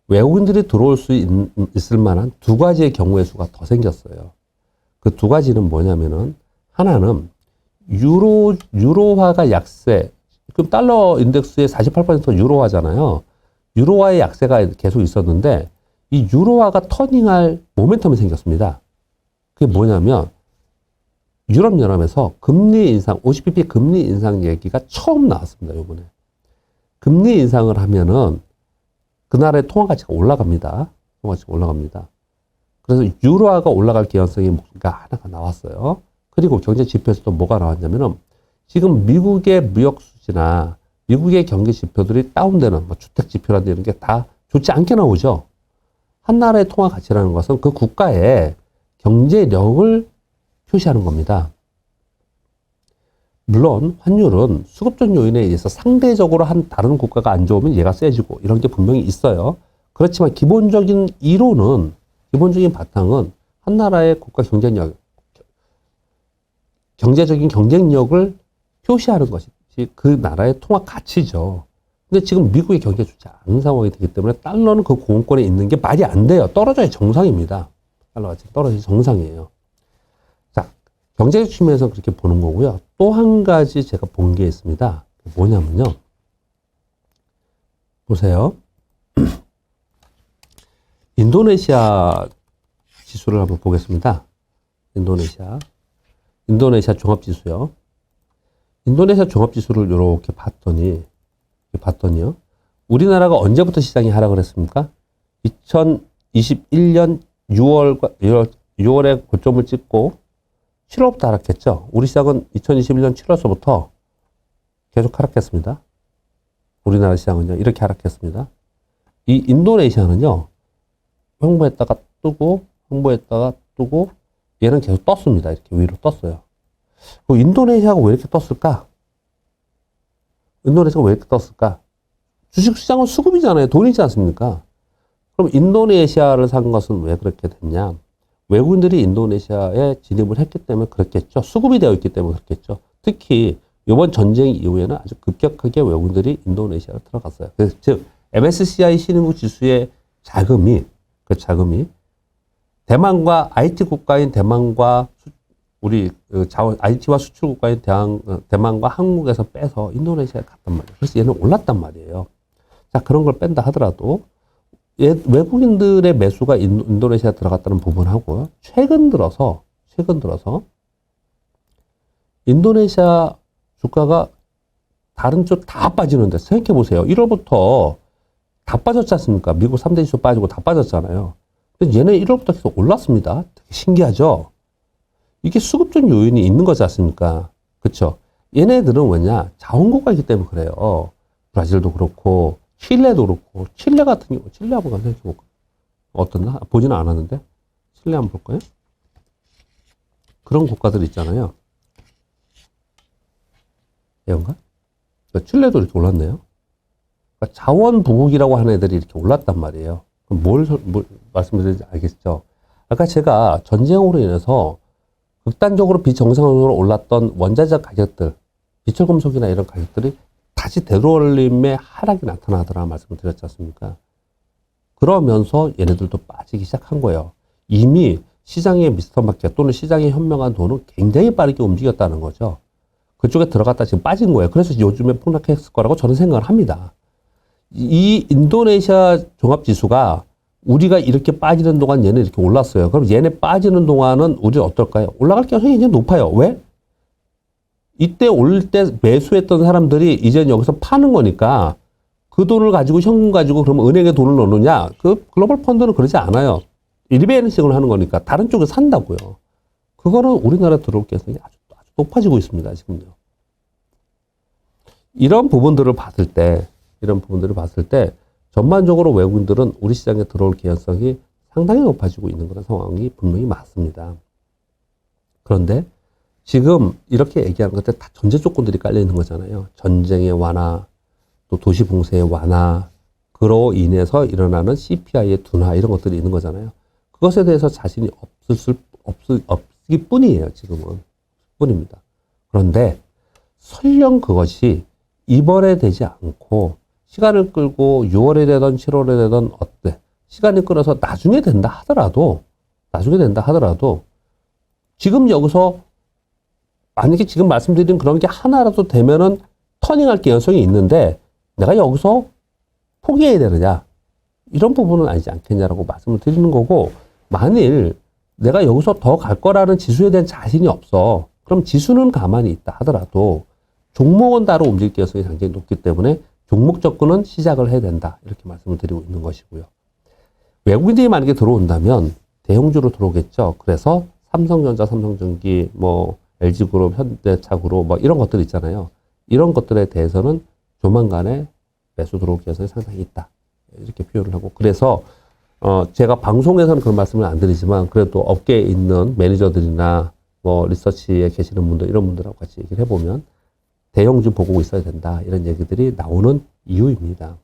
외국인들이 들어올 수 있을 만한 두 가지의 경우의 수가 더 생겼어요. 그 두 가지는 뭐냐면은 하나는 유로화가 약세. 그럼 달러 인덱스의 48%가 유로화잖아요. 유로화의 약세가 계속 있었는데 이 유로화가 터닝할 모멘텀이 생겼습니다. 그게 뭐냐면 유럽연합에서 금리 인상, 50bp 금리 인상 얘기가 처음 나왔습니다. 이번에. 금리 인상을 하면은 그 나라의 통화 가치가 올라갑니다. 통화 가치가 올라갑니다. 그래서 유로화가 올라갈 개연성이 하나가 나왔어요. 그리고 경제 지표에서도 뭐가 나왔냐면은 지금 미국의 무역 수지나 미국의 경기 지표들이 다운되는 뭐 주택 지표라든지 이런 게 다 좋지 않게 나오죠. 한 나라의 통화 가치라는 것은 그 국가의 경제력을 표시하는 겁니다. 물론 환율은 수급적 요인에 의해서 상대적으로 한 다른 국가가 안 좋으면 얘가 세지고 이런 게 분명히 있어요. 그렇지만 기본적인 이론은 기본적인 바탕은 한 나라의 국가 경쟁력, 경제적인 경쟁력을 표시하는 것이 그 나라의 통화 가치죠. 근데 지금 미국의 경기가 좋지 않은 상황이 되기 때문에 달러는 그 고금권에 있는 게 말이 안 돼요. 떨어져야 정상입니다. 달러가 지금 떨어져야 정상이에요. 자, 경제적 측면에서 그렇게 보는 거고요. 또 한 가지 제가 본 게 있습니다. 뭐냐면요. 보세요. 인도네시아 지수를 한번 보겠습니다. 인도네시아 종합지수요. 인도네시아 종합지수를 이렇게 봤더니요. 우리나라가 언제부터 시장이 하락을 했습니까? 2021년 6월에 고점을 찍고 7월부터 하락했죠. 우리 시장은 2021년 7월서부터 계속 하락했습니다. 우리나라 시장은요. 이렇게 하락했습니다. 이 인도네시아는요. 홍보했다가 뜨고 얘는 계속 떴습니다. 이렇게 위로 떴어요. 인도네시아가 왜 이렇게 떴을까? 주식시장은 수급이잖아요. 돈이지 않습니까? 그럼 인도네시아를 산 것은 왜 그렇게 됐냐? 외국인들이 인도네시아에 진입을 했기 때문에 그렇겠죠. 수급이 되어 있기 때문에 그렇겠죠. 특히 이번 전쟁 이후에는 아주 급격하게 외국인들이 인도네시아로 들어갔어요. 그래서 즉 MSCI 신흥국 지수의 자금이 대만과 IT 국가인 대만과 우리 IT와 수출 국가인 대만과 한국에서 빼서 인도네시아에 갔단 말이에요. 그래서 얘는 올랐단 말이에요. 자, 그런 걸 뺀다 하더라도 외국인들의 매수가 인도네시아에 들어갔다는 부분하고 최근 들어서 인도네시아 주가가 다른 쪽 다 빠지는데 생각해 보세요. 1월부터 다 빠졌지 않습니까? 미국 3대 지수 빠지고 다 빠졌잖아요. 근데 얘네 1월부터 계속 올랐습니다. 되게 신기하죠? 이게 수급적 요인이 있는 거지 않습니까? 그쵸? 얘네들은 뭐냐? 자원국가이기 때문에 그래요. 브라질도 그렇고, 칠레도 그렇고, 칠레 같은 경우, 칠레 한번 생각해볼까? 어떻나? 보지는 않았는데? 칠레 한번 볼까요? 그런 국가들 있잖아요. 얘인가? 칠레도 이렇게 올랐네요. 그러니까 자원부국이라고 하는 애들이 이렇게 올랐단 말이에요. 그럼 뭘 말씀드리는지 알겠죠? 아까 제가 전쟁으로 인해서 극단적으로 비정상적으로 올랐던 원자재 가격들, 비철금속이나 이런 가격들이 다시 되돌림의 하락이 나타나더라 말씀을 드렸지 않습니까? 그러면서 얘네들도 빠지기 시작한 거예요. 이미 시장의 미스터 마켓 또는 시장의 현명한 돈은 굉장히 빠르게 움직였다는 거죠. 그쪽에 들어갔다 지금 빠진 거예요. 그래서 요즘에 폭락했을 거라고 저는 생각을 합니다. 이 인도네시아 종합지수가 우리가 이렇게 빠지는 동안 얘는 이렇게 올랐어요. 그럼 얘네 빠지는 동안은 우리는 어떨까요? 올라갈 가능성이 굉장히 높아요. 왜? 이때 올 때 매수했던 사람들이 이제 여기서 파는 거니까 그 돈을 가지고 현금 가지고 그러면 은행에 돈을 넣느냐? 그 글로벌 펀드는 그러지 않아요. 리베이션을 하는 거니까 다른 쪽에 산다고요. 그거는 우리나라 들어올 가능성이 아주 높아지고 있습니다. 지금요. 이런 부분들을 봤을 때 전반적으로 외국인들은 우리 시장에 들어올 개연성이 상당히 높아지고 있는 그런 상황이 분명히 맞습니다. 그런데 지금 이렇게 얘기하는 것들 다 전제 조건들이 깔려 있는 거잖아요. 전쟁의 완화, 또 도시 봉쇄의 완화, 그로 인해서 일어나는 CPI의 둔화 이런 것들이 있는 거잖아요. 그것에 대해서 자신이 없기 뿐이에요. 지금은 뿐입니다. 그런데 설령 그것이 이번에 되지 않고 시간을 끌고 6월에 되던 7월에 되던 어때? 시간이 끌어서 나중에 된다 하더라도 지금 여기서 만약에 지금 말씀드린 그런 게 하나라도 되면은 터닝할 개연성이 있는데 내가 여기서 포기해야 되느냐? 이런 부분은 아니지 않겠냐라고 말씀을 드리는 거고, 만일 내가 여기서 더 갈 거라는 지수에 대한 자신이 없어. 그럼 지수는 가만히 있다 하더라도 종목은 따로 움직일 개연성이 굉장히 높기 때문에 종목 접근은 시작을 해야 된다. 이렇게 말씀을 드리고 있는 것이고요. 외국인들이 만약에 들어온다면 대형주로 들어오겠죠. 그래서 삼성전자, 삼성전기, LG그룹, 현대차그룹 이런 것들 있잖아요. 이런 것들에 대해서는 조만간에 매수 들어올 개연성이 상당히 있다. 이렇게 표현을 하고, 그래서 제가 방송에서는 그런 말씀을 안 드리지만 그래도 업계에 있는 매니저들이나 리서치에 계시는 분들, 이런 분들하고 같이 얘기를 해보면 대형주 보고 있어야 된다. 이런 얘기들이 나오는 이유입니다.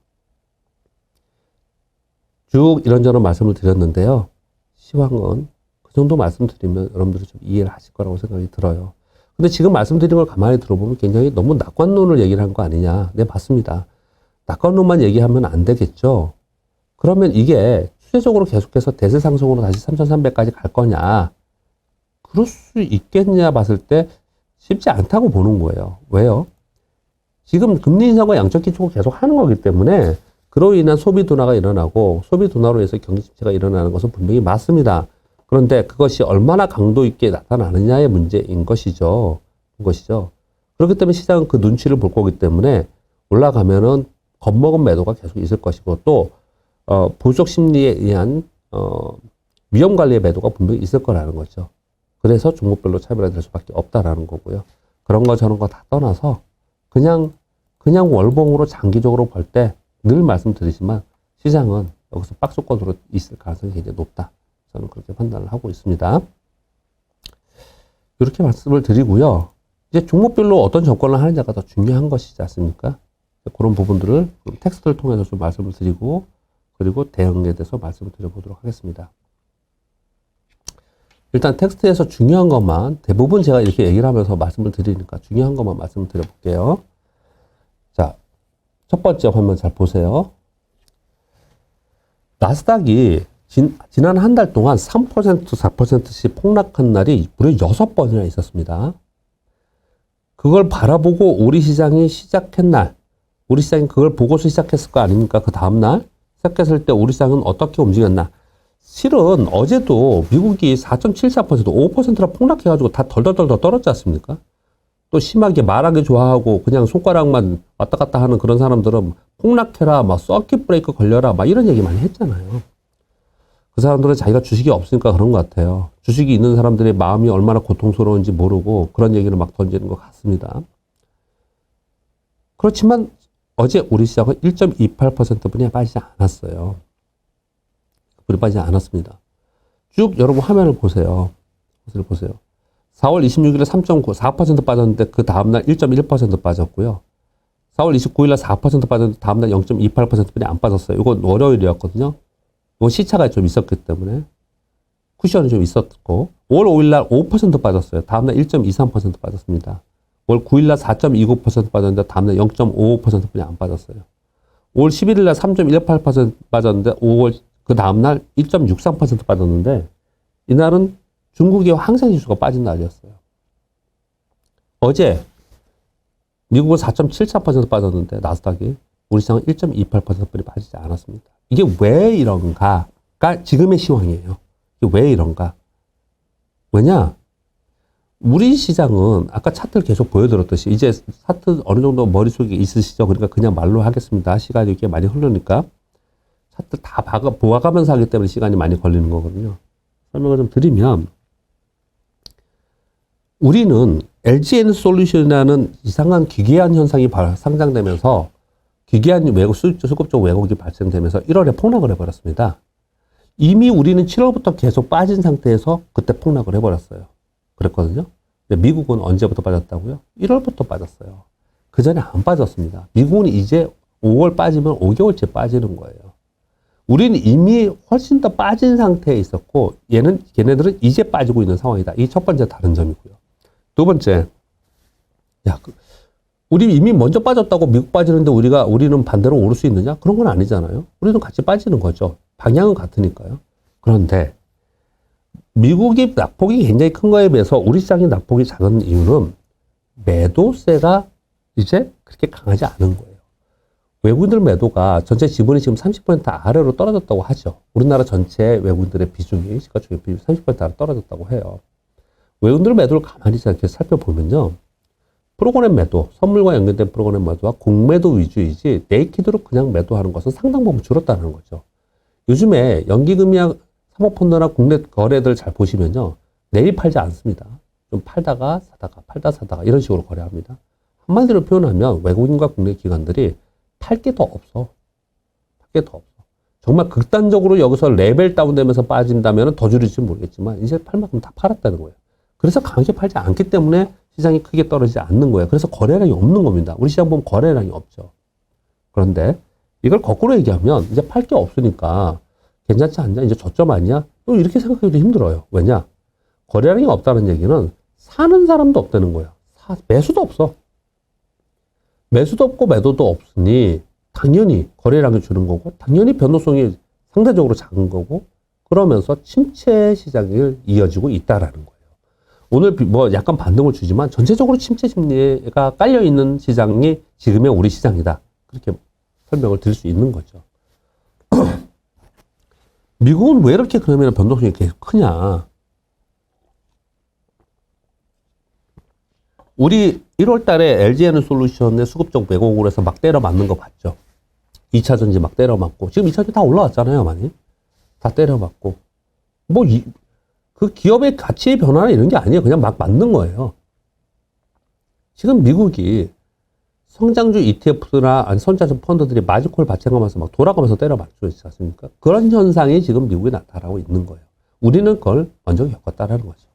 쭉 이런저런 말씀을 드렸는데요. 시황은 그 정도 말씀드리면 여러분들이 좀 이해를 하실 거라고 생각이 들어요. 근데 지금 말씀드린 걸 가만히 들어보면 굉장히 너무 낙관론을 얘기를 한 거 아니냐. 네, 맞습니다. 낙관론만 얘기하면 안 되겠죠. 그러면 이게 추세적으로 계속해서 대세 상승으로 다시 3,300까지 갈 거냐. 그럴 수 있겠냐 봤을 때 쉽지 않다고 보는 거예요. 왜요? 지금 금리 인상과 양적 기축을 계속 하는 거기 때문에 그로 인한 소비 둔화가 일어나고 소비 둔화로 해서 경기 침체가 일어나는 것은 분명히 맞습니다. 그런데 그것이 얼마나 강도 있게 나타나느냐의 문제인 것이죠. 그렇기 때문에 시장은 그 눈치를 볼 거기 때문에 올라가면은 겁먹은 매도가 계속 있을 것이고, 또 보적 심리에 의한 위험 관리의 매도가 분명히 있을 거라는 거죠. 그래서 종목별로 차별화될 수밖에 없다라는 거고요. 그런 거 저런 거 다 떠나서 그냥 월봉으로 장기적으로 볼 때 늘 말씀드리지만 시장은 여기서 박스권으로 있을 가능성이 굉장히 높다. 저는 그렇게 판단을 하고 있습니다. 이렇게 말씀을 드리고요. 이제 종목별로 어떤 접근을 하느냐가 더 중요한 것이지 않습니까? 그런 부분들을 텍스트를 통해서 좀 말씀을 드리고, 그리고 대응에 대해서 말씀을 드려보도록 하겠습니다. 일단 텍스트에서 중요한 것만, 대부분 제가 이렇게 얘기를 하면서 말씀을 드리니까 중요한 것만 말씀을 드려볼게요. 자, 첫 번째 화면 잘 보세요. 나스닥이 지난 한 달 동안 3%, 4%씩 폭락한 날이 무려 6번이나 있었습니다. 그걸 바라보고 우리 시장이 시작한 날, 우리 시장이 그걸 보고서 시작했을 거 아닙니까? 그 다음날 시작했을 때 우리 시장은 어떻게 움직였나? 실은 어제도 미국이 4.74%, 5%나 폭락해가지고 다 덜덜덜 떨어졌지 않습니까? 또 심하게 말하기 좋아하고 그냥 손가락만 왔다 갔다 하는 그런 사람들은 폭락해라, 막 서킷 브레이크 걸려라, 막 이런 얘기 많이 했잖아요. 그 사람들은 자기가 주식이 없으니까 그런 것 같아요. 주식이 있는 사람들의 마음이 얼마나 고통스러운지 모르고 그런 얘기를 막 던지는 것 같습니다. 그렇지만 어제 우리 시장은 1.28%뿐이 빠지지 않았어요. 그리 빠지지 않았습니다. 쭉 여러분 화면을 보세요. 4월 26일에 3.9, 4% 빠졌는데 그 다음날 1.1% 빠졌고요. 4월 29일에 4% 빠졌는데 다음날 0.28%뿐이 안 빠졌어요. 이건 월요일이었거든요. 이건 시차가 좀 있었기 때문에 쿠션이 좀 있었고 5월 5일날 5% 빠졌어요. 다음날 1.23% 빠졌습니다. 5월 9일날 4.29% 빠졌는데 다음날 0.55%뿐이 안 빠졌어요. 5월 11일날 3.18% 빠졌는데 5월 그 다음날 1.63% 빠졌는데 이날은 중국의 항생지수가 빠진 날이었어요. 어제 미국은 4.73% 빠졌는데 나스닥이 우리 시장은 1.28%뿐이 빠지지 않았습니다. 이게 왜 이런가가 지금의 시황이에요. 이게 왜 이런가? 왜냐? 우리 시장은 아까 차트를 계속 보여드렸듯이 이제 차트 어느 정도 머릿속에 있으시죠? 그러니까 그냥 말로 하겠습니다. 시간이 이렇게 많이 흐르니까 차트 다 보아가면서 하기 때문에 시간이 많이 걸리는 거거든요. 설명을 좀 드리면 우리는 LG에너지 솔루션이라는 이상한 기괴한 현상이 상장되면서 기괴한 수급적 왜곡이 발생되면서 1월에 폭락을 해버렸습니다. 이미 우리는 7월부터 계속 빠진 상태에서 그때 폭락을 해버렸어요. 그랬거든요. 근데 미국은 언제부터 빠졌다고요? 1월부터 빠졌어요. 그 전에 안 빠졌습니다. 미국은 이제 5월 빠지면 5개월째 빠지는 거예요. 우리는 이미 훨씬 더 빠진 상태에 있었고 걔네들은 이제 빠지고 있는 상황이다. 이게 첫 번째 다른 점이고요. 두 번째, 우리 이미 먼저 빠졌다고 미국 빠지는데 우리는 반대로 오를 수 있느냐? 그런 건 아니잖아요. 우리는 같이 빠지는 거죠. 방향은 같으니까요. 그런데 미국이 낙폭이 굉장히 큰 거에 비해서 우리 시장이 낙폭이 작은 이유는 매도세가 이제 그렇게 강하지 않은 거예요. 외국인들 매도가 전체 지분이 지금 30% 아래로 떨어졌다고 하죠. 우리나라 전체 외국인들의 비중이 시가총액 비중이 30% 아래로 떨어졌다고 해요. 외국인들 매도를 가만히 이렇게 살펴보면요. 프로그램 매도, 선물과 연결된 프로그램 매도와 공매도 위주이지 네이키드로 그냥 매도하는 것은 상당 부분 줄었다는 거죠. 요즘에 연기금융 사모펀드나 국내 거래들 잘 보시면요. 내일 팔지 않습니다. 좀 팔다가 사다가 팔다 사다가 이런 식으로 거래합니다. 한마디로 표현하면 외국인과 국내 기관들이 팔 게 더 없어. 정말 극단적으로 여기서 레벨 다운되면서 빠진다면 더 줄일지 모르겠지만 이제 팔 만큼 다 팔았다는 거예요. 그래서 강하게 팔지 않기 때문에 시장이 크게 떨어지지 않는 거예요. 그래서 거래량이 없는 겁니다. 우리 시장 보면 거래량이 없죠. 그런데 이걸 거꾸로 얘기하면 이제 팔 게 없으니까 괜찮지 않냐? 이제 저점 아니냐? 또 이렇게 생각하기도 힘들어요. 왜냐? 거래량이 없다는 얘기는 사는 사람도 없다는 거예요. 매수도 없어. 매수도 없고 매도도 없으니 당연히 거래량이 주는 거고 당연히 변동성이 상대적으로 작은 거고 그러면서 침체 시장을 이어지고 있다라는 거예요. 오늘 뭐 약간 반등을 주지만 전체적으로 침체 심리가 깔려있는 시장이 지금의 우리 시장이다. 그렇게 설명을 드릴 수 있는 거죠. 미국은 왜 이렇게 그러면 변동성이 계속 크냐? 우리 1월 달에 LG에너지 솔루션의 수급적 왜곡으로 해서 막 때려 맞는 거 봤죠? 2차 전지 막 때려 맞고 지금 2차 전지 다 올라왔잖아요, 많이. 다 때려 맞고. 그 기업의 가치의 변화나 이런 게 아니에요. 그냥 막 맞는 거예요. 지금 미국이 성장주 ETF나 아니 선자주 펀드들이 마진콜 발생하면서 막 돌아가면서 때려 맞고 있지 않습니까? 그런 현상이 지금 미국에 나타나고 있는 거예요. 우리는 그걸 먼저 겪었다라는 거죠.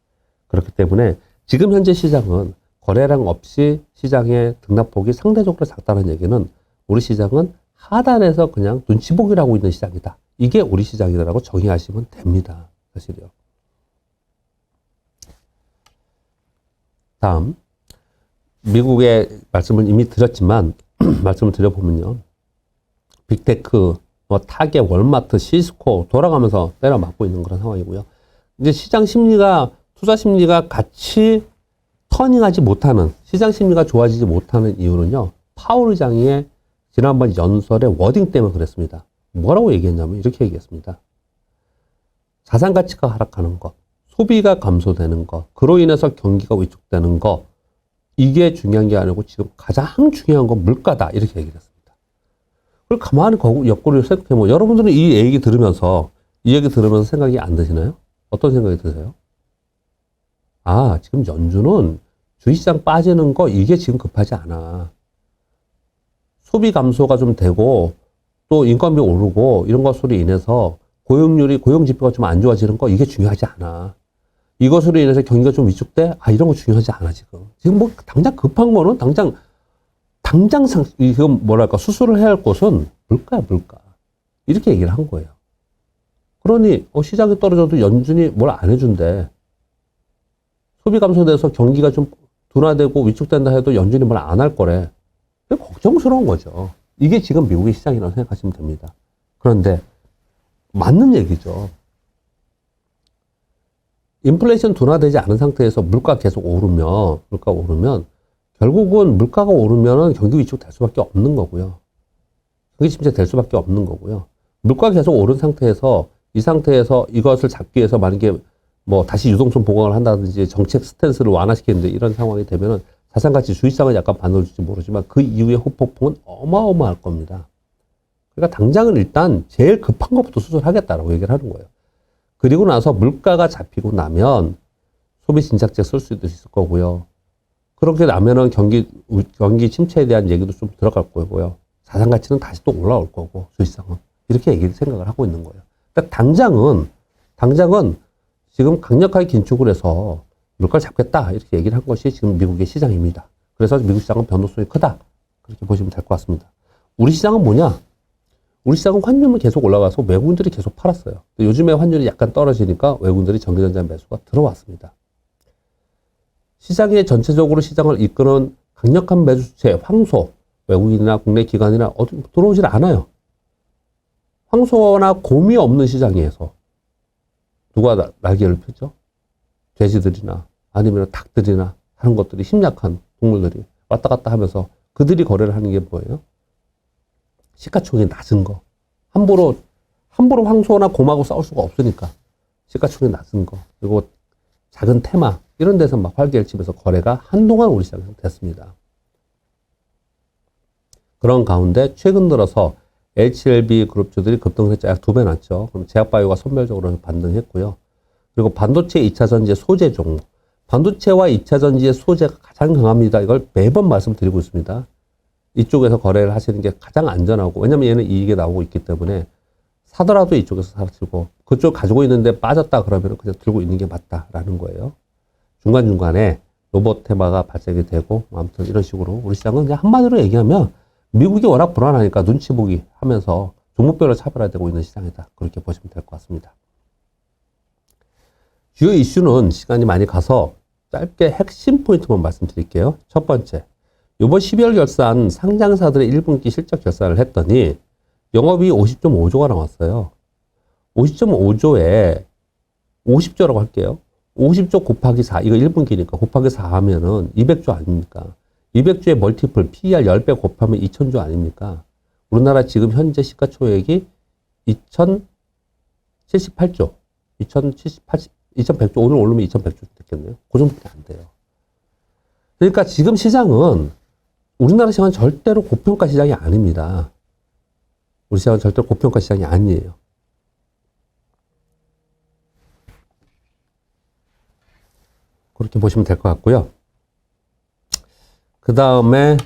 그렇기 때문에 지금 현재 시장은 거래량 없이 시장의 등락폭이 상대적으로 작다는 얘기는 우리 시장은 하단에서 그냥 눈치 보기를 하고 있는 시장이다. 이게 우리 시장이라고 정의하시면 됩니다. 사실이요. 다음. 미국의 말씀을 이미 드렸지만 말씀을 드려보면요. 빅테크, 타겟, 월마트, 시스코 돌아가면서 때려 맞고 있는 그런 상황이고요. 이제 시장 심리가 투자 심리가 같이 터닝하지 못하는 시장 심리가 좋아지지 못하는 이유는요. 파월 의장의 지난번 연설의 워딩 때문에 그랬습니다. 뭐라고 얘기했냐면 이렇게 얘기했습니다. 자산 가치가 하락하는 것, 소비가 감소되는 것, 그로 인해서 경기가 위축되는 것 이게 중요한 게 아니고 지금 가장 중요한 건 물가다. 이렇게 얘기를 했습니다. 그리고 가만히 옆구리를 생각해보면 여러분들은 이 얘기 들으면서 생각이 안 드시나요? 어떤 생각이 드세요? 아, 지금 연준은 주식시장 빠지는 거 이게 지금 급하지 않아. 소비 감소가 좀 되고 또 인건비 오르고 이런 것으로 인해서 고용 지표가 좀 안 좋아지는 거 이게 중요하지 않아. 이것으로 인해서 경기가 좀 위축돼? 아, 이런 거 중요하지 않아, 지금. 지금 뭐, 당장 급한 거는 이건 뭐랄까, 수술을 해야 할 곳은 물가야, 물가. 이렇게 얘기를 한 거예요. 그러니, 시장이 떨어져도 연준이 뭘 안 해준대. 소비 감소돼서 경기가 좀 둔화되고 위축된다 해도 연준이 뭘 안 할 거래. 걱정스러운 거죠. 이게 지금 미국의 시장이라고 생각하시면 됩니다. 그런데, 맞는 얘기죠. 인플레이션 둔화되지 않은 상태에서 물가 계속 오르면 결국은 물가가 오르면 경기 위축 될 수밖에 없는 거고요. 경기 침체 될 수밖에 없는 거고요. 물가가 계속 오른 상태에서 이 상태에서 이것을 잡기 위해서 만약에 뭐 다시 유동성 보강을 한다든지 정책 스탠스를 완화시키는데 이런 상황이 되면은 자산가치 주식시장은 약간 반응을 줄지 모르지만 그 이후의 후폭풍은 어마어마할 겁니다. 그러니까 당장은 일단 제일 급한 것부터 수술하겠다라고 얘기를 하는 거예요. 그리고 나서 물가가 잡히고 나면 소비 진작제 쓸 수도 있을 거고요. 그렇게 나면은 경기 침체에 대한 얘기도 좀 들어갈 거고요. 자산 가치는 다시 또 올라올 거고, 주식시장은. 이렇게 생각을 하고 있는 거예요. 그러니까 당장은 지금 강력하게 긴축을 해서 물가를 잡겠다. 이렇게 얘기를 한 것이 지금 미국의 시장입니다. 그래서 미국 시장은 변동성이 크다. 그렇게 보시면 될 것 같습니다. 우리 시장은 뭐냐? 우리 시장은 환율은 계속 올라가서 외국인들이 계속 팔았어요. 요즘에 환율이 약간 떨어지니까 외국인들이 전기전자 매수가 들어왔습니다. 시장의 전체적으로 시장을 이끄는 강력한 매수 주체, 황소, 외국인이나 국내 기관이나 들어오질 않아요. 황소나 곰이 없는 시장에서 누가 날개를 펴죠? 돼지들이나 아니면 닭들이나 하는 것들이 힘약한 동물들이 왔다 갔다 하면서 그들이 거래를 하는 게 뭐예요? 시가총액이 낮은 거. 함부로 황소나 곰하고 싸울 수가 없으니까. 시가총액이 낮은 거. 그리고 작은 테마. 이런 데서 막 활개를 치면서 거래가 한동안 우리 시장에서 됐습니다. 그런 가운데 최근 들어서 HLB 그룹주들이 급등했죠. 약 2배 났죠. 그럼 제약바이오가 선별적으로 반등했고요. 그리고 반도체 2차전지 소재 종목. 반도체와 2차전지의 소재가 가장 강합니다. 이걸 매번 말씀드리고 있습니다. 이쪽에서 거래를 하시는 게 가장 안전하고, 왜냐면 얘는 이익이 나오고 있기 때문에 사더라도 이쪽에서 사들고 그쪽 가지고 있는데 빠졌다 그러면 그냥 들고 있는 게 맞다라는 거예요. 중간중간에 로봇 테마가 발생이 되고, 아무튼 이런 식으로 우리 시장은 그냥 한마디로 얘기하면 미국이 워낙 불안하니까 눈치 보기 하면서 종목별로 차별화되고 있는 시장이다. 그렇게 보시면 될 것 같습니다. 주요 이슈는 시간이 많이 가서 짧게 핵심 포인트만 말씀드릴게요. 첫 번째, 이번 12월 결산 상장사들의 1분기 실적 결산을 했더니 영업이익 50.5조가 나왔어요. 50.5조에 50조라고 할게요. 50조 곱하기 4, 이거 1분기니까 곱하기 4 하면은 200조 아닙니까? 200조의 멀티플, PER 10배 곱하면 2000조 아닙니까? 우리나라 지금 현재 시가총액이 2078조, 2100조, 오늘 오르면 2100조 됐겠네요. 그 정도밖에 안 돼요. 그러니까 지금 시장은, 우리나라 시장은 절대로 고평가 시장이 아닙니다. 우리 시장은 절대로 고평가 시장이 아니에요. 그렇게 보시면 될 것 같고요. 그 다음에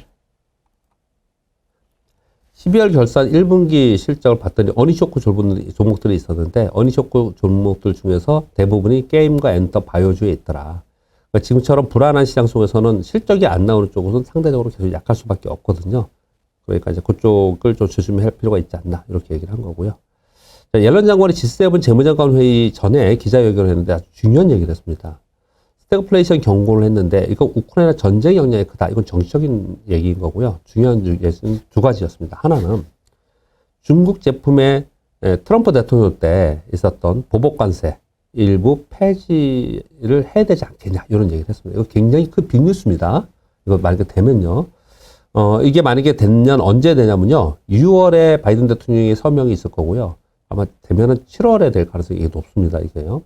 12월 결산 1분기 실적을 봤더니 어니쇼크 종목들이 있었는데, 어니쇼크 종목들 중에서 대부분이 게임과 엔터, 바이오주에 있더라. 그러니까 지금처럼 불안한 시장 속에서는 실적이 안 나오는 쪽은 상대적으로 계속 약할 수밖에 없거든요. 그러니까 이제 그쪽을 좀 조심할 필요가 있지 않나, 이렇게 얘기를 한 거고요. 자, 옐런 장관이 G7 재무장관 회의 전에 기자회견을 했는데 아주 중요한 얘기를 했습니다. 스태그플레이션 경고를 했는데, 이거 우크라이나 전쟁 영향이 크다. 이건 정치적인 얘기인 거고요. 중요한 예시는 두 가지였습니다. 하나는 중국 제품의 트럼프 대통령 때 있었던 보복관세 일부 폐지를 해야 되지 않겠냐, 이런 얘기를 했습니다. 이거 굉장히 큰 빅뉴스입니다. 이거 만약에 되면요. 이게 만약에 되면 언제 되냐면요. 6월에 바이든 대통령의 서명이 있을 거고요. 아마 되면은 7월에 될 가능성이 높습니다. 이게요.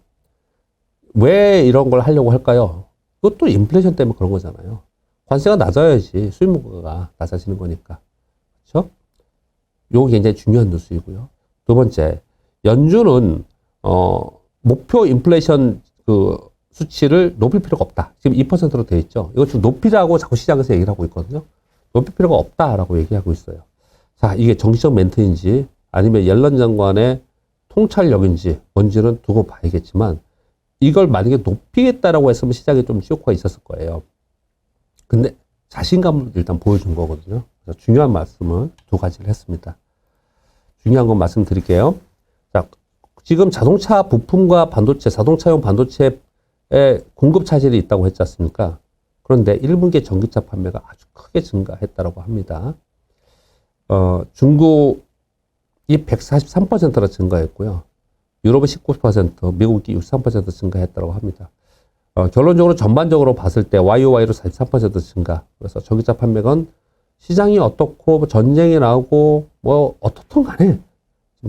왜 이런 걸 하려고 할까요? 그것도 인플레이션 때문에 그런 거잖아요. 관세가 낮아야지 수입 물가가 낮아지는 거니까. 그렇죠? 요거 굉장히 중요한 뉴스이고요. 두 번째, 연준은 목표 인플레이션 그 수치를 높일 필요가 없다. 지금 2%로 돼 있죠. 이거 좀 높이라고 자꾸 시장에서 얘기를 하고 있거든요. 높일 필요가 없다라고 얘기하고 있어요. 자, 이게 정치적 멘트인지 아니면 옐런 장관의 통찰력인지 뭔지는 두고 봐야겠지만 이걸 만약에 높이겠다라고 했으면 시장에 좀 쇼크가 있었을 거예요. 근데 자신감을 일단 보여준 거거든요. 그래서 중요한 말씀을 두 가지를 했습니다. 중요한 건 말씀드릴게요. 자, 지금 자동차 부품과 반도체, 자동차용 반도체에 공급 차질이 있다고 했지 않습니까? 그런데 1분기 전기차 판매가 아주 크게 증가했다고 합니다. 중국이 143%나 증가했고요. 유럽은 19%, 미국이 63% 증가했다고 합니다. 결론적으로 전반적으로 봤을 때 YOY로 43% 증가. 그래서 전기차 판매건 시장이 어떻고 전쟁이 나고 뭐 어떻든 간에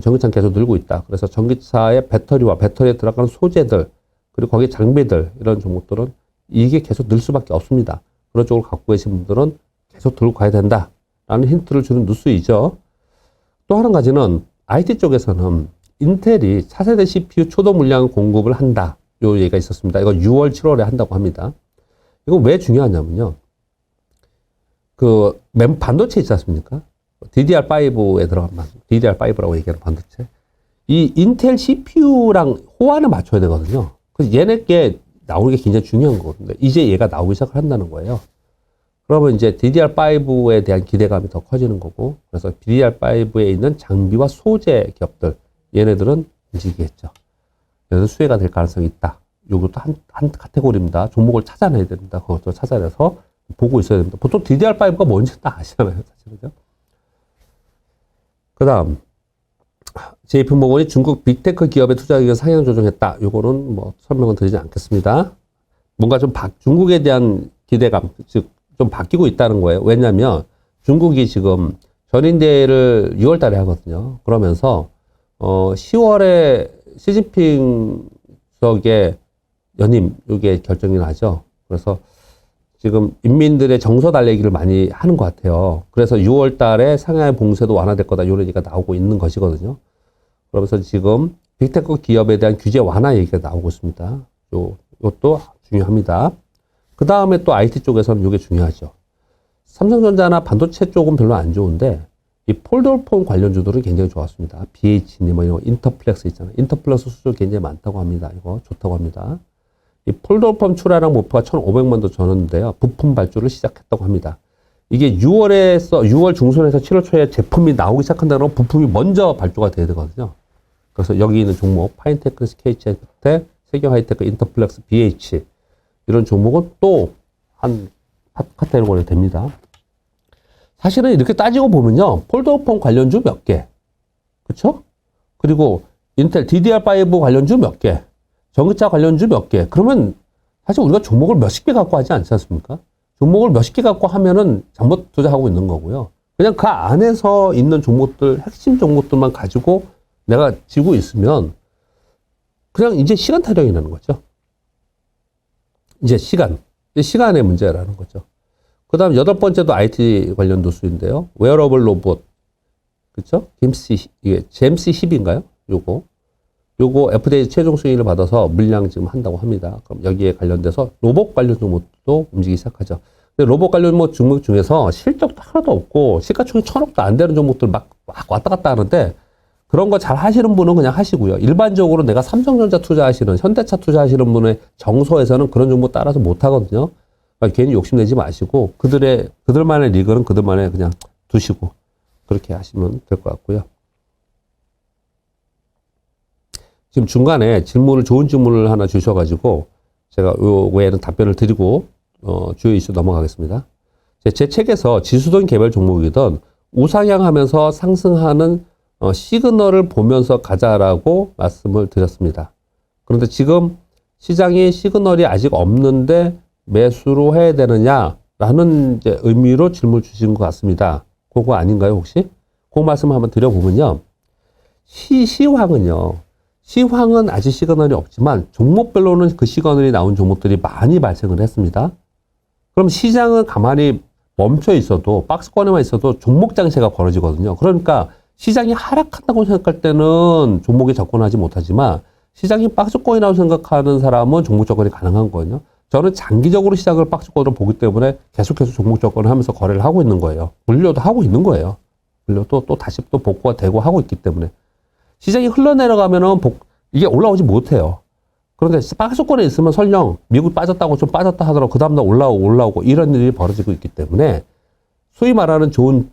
전기차는 계속 늘고 있다. 그래서 전기차의 배터리와 배터리에 들어가는 소재들 그리고 거기에 장비들 이런 종목들은 이게 계속 늘 수밖에 없습니다. 그런 쪽을 갖고 계신 분들은 계속 들고 가야 된다라는 힌트를 주는 뉴스이죠. 또 한 가지는 IT 쪽에서는 인텔이 차세대 CPU 초도 물량 공급을 한다. 요 얘기가 있었습니다. 이거 6월, 7월에 한다고 합니다. 이거 왜 중요하냐면요. 그 반도체 있지 않습니까? DDR5에 들어간 DDR5라고 얘기하는 반도체. 이 인텔 CPU랑 호환을 맞춰야 되거든요. 그래서 얘네께 나오는 게 굉장히 중요한 거거든요. 이제 얘가 나오기 시작을 한다는 거예요. 그러면 이제 DDR5에 대한 기대감이 더 커지는 거고, 그래서 DDR5에 있는 장비와 소재 기업들, 얘네들은 움직이겠죠. 그래서 수혜가 될 가능성이 있다. 이것도 한 카테고리입니다. 종목을 찾아내야 됩니다. 그것도 찾아내서 보고 있어야 됩니다. 보통 DDR5가 뭔지 다 아시잖아요. 사실은요. 그 다음, JP모건이 중국 빅테크 기업의 투자 의견 상향 조정했다. 요거는 뭐 설명은 드리지 않겠습니다. 뭔가 좀 중국에 대한 기대감, 즉, 좀 바뀌고 있다는 거예요. 왜냐면 중국이 지금 전인대회를 6월 달에 하거든요. 그러면서, 10월에 시진핑 주석의 연임, 요게 결정이 나죠. 그래서 지금 인민들의 정서 달래기를 많이 하는 것 같아요. 그래서 6월 달에 상하이 봉쇄도 완화될 거다. 이런 얘기가 나오고 있는 것이거든요. 그러면서 지금 빅테크 기업에 대한 규제 완화 얘기가 나오고 있습니다. 이것도 중요합니다. 그 다음에 또 IT 쪽에서는 이게 중요하죠. 삼성전자나 반도체 쪽은 별로 안 좋은데 이 폴더폰 관련주들은 굉장히 좋았습니다. BH니 뭐 이런 인터플렉스 있잖아요. 인터플렉스 수주 굉장히 많다고 합니다. 이거 좋다고 합니다. 이 폴더폰 출하량 목표가 1,500만도 전후인데요. 부품 발주를 시작했다고 합니다. 이게 6월 중순에서 7월 초에 제품이 나오기 시작한다는 건 부품이 먼저 발주가 돼야 되거든요. 그래서 여기 있는 종목, 파인테크, SK체텍, 세계하이테크, 인터플렉스, BH 이런 종목은 또 한 카테고리 됩니다. 사실은 이렇게 따지고 보면요. 폴더폰 관련주 몇 개, 그쵸? 그리고 인텔 DDR5 관련주 몇 개, 전기차 관련주 몇 개. 그러면 사실 우리가 종목을 몇십 개 갖고 하지 않지 않습니까? 종목을 몇십 개 갖고 하면은 잘못 투자하고 있는 거고요. 그냥 그 안에서 있는 종목들, 핵심 종목들만 가지고 내가 지고 있으면 그냥 이제 시간 타령이 나는 거죠. 이제 시간의 문제라는 거죠. 그 다음 8번째도 IT 관련 뉴스인데요. 웨어러블 로봇. 그쵸? 이게 GMC10인가요? 요거 FDA 최종 승인을 받아서 물량 지금 한다고 합니다. 그럼 여기에 관련돼서 로봇 관련 종목도 움직이기 시작하죠. 근데 로봇 관련 종목 중에서 실적도 하나도 없고 시가총액 1,000억도 안 되는 종목들 막 왔다 갔다 하는데 그런 거 잘 하시는 분은 그냥 하시고요. 일반적으로 내가 삼성전자 투자하시는, 현대차 투자하시는 분의 정서에서는 그런 종목 따라서 못 하거든요. 그러니까 괜히 욕심내지 마시고 그들만의 리그는 그들만의 그냥 두시고 그렇게 하시면 될 것 같고요. 지금 중간에 좋은 질문을 하나 주셔가지고 제가 요 외에는 답변을 드리고 주요 이슈 넘어가겠습니다. 제 책에서 지수든 개별 종목이든 우상향하면서 상승하는 시그널을 보면서 가자라고 말씀을 드렸습니다. 그런데 지금 시장이 시그널이 아직 없는데 매수로 해야 되느냐라는 이제 의미로 질문을 주신 것 같습니다. 그거 아닌가요, 혹시? 그 말씀 한번 드려보면요. 시황은 아직 시그널이 없지만 종목별로는 그 시그널이 나온 종목들이 많이 발생을 했습니다. 그럼 시장은 가만히 멈춰 있어도 박스권에만 있어도 종목 장세가 벌어지거든요. 그러니까 시장이 하락한다고 생각할 때는 종목에 접근하지 못하지만 시장이 박스권이라고 생각하는 사람은 종목 접근이 가능한 거거든요. 저는 장기적으로 시장을 박스권으로 보기 때문에 계속해서 종목 접근을 하면서 거래를 하고 있는 거예요. 물려도 하고 있는 거예요. 물려도 또 다시 또 복구가 되고 하고 있기 때문에 시장이 흘러내려가면은 이게 올라오지 못해요. 그런데 박스권에 있으면 설령 미국 빠졌다고 좀 빠졌다 하더라도 그 다음날 올라오고 이런 일이 벌어지고 있기 때문에 소위 말하는 좋은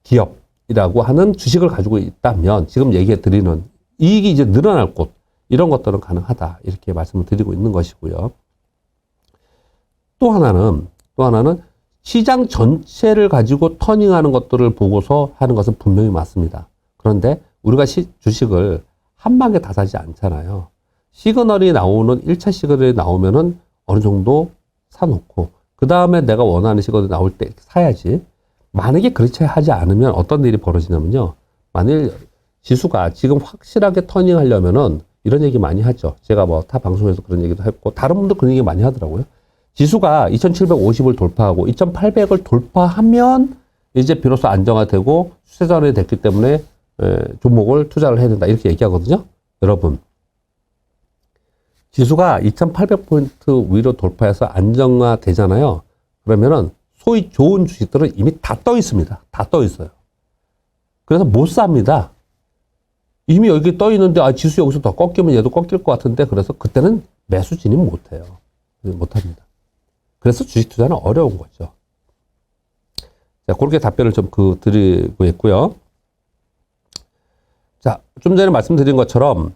기업이라고 하는 주식을 가지고 있다면 지금 얘기해 드리는 이익이 이제 늘어날 곳 이런 것들은 가능하다 이렇게 말씀을 드리고 있는 것이고요. 또 하나는 시장 전체를 가지고 터닝하는 것들을 보고서 하는 것은 분명히 맞습니다. 그런데 우리가 주식을 한 방에 다 사지 않잖아요. 시그널이 나오는 1차 시그널이 나오면은 어느 정도 사놓고 그 다음에 내가 원하는 시그널이 나올 때 사야지. 만약에 그렇게 하지 않으면 어떤 일이 벌어지냐면요. 만일 지수가 지금 확실하게 터닝하려면은 이런 얘기 많이 하죠. 제가 뭐 타 방송에서 그런 얘기도 했고 다른 분도 그런 얘기 많이 하더라고요. 지수가 2750을 돌파하고 2800을 돌파하면 이제 비로소 안정화되고 추세전환이 됐기 때문에 종목을 투자를 해야 된다 이렇게 얘기하거든요. 여러분 지수가 2800포인트 위로 돌파해서 안정화 되잖아요. 그러면은 소위 좋은 주식들은 이미 다 떠 있습니다. 다 떠 있어요. 그래서 못 삽니다. 이미 여기 떠 있는데 지수 여기서 더 꺾이면 얘도 꺾일 것 같은데 그래서 그때는 매수 진입 못 해요. 못 합니다. 그래서 주식 투자는 어려운 거죠. 자, 그렇게 답변을 좀 드리고 있고요. 자, 좀 전에 말씀드린 것처럼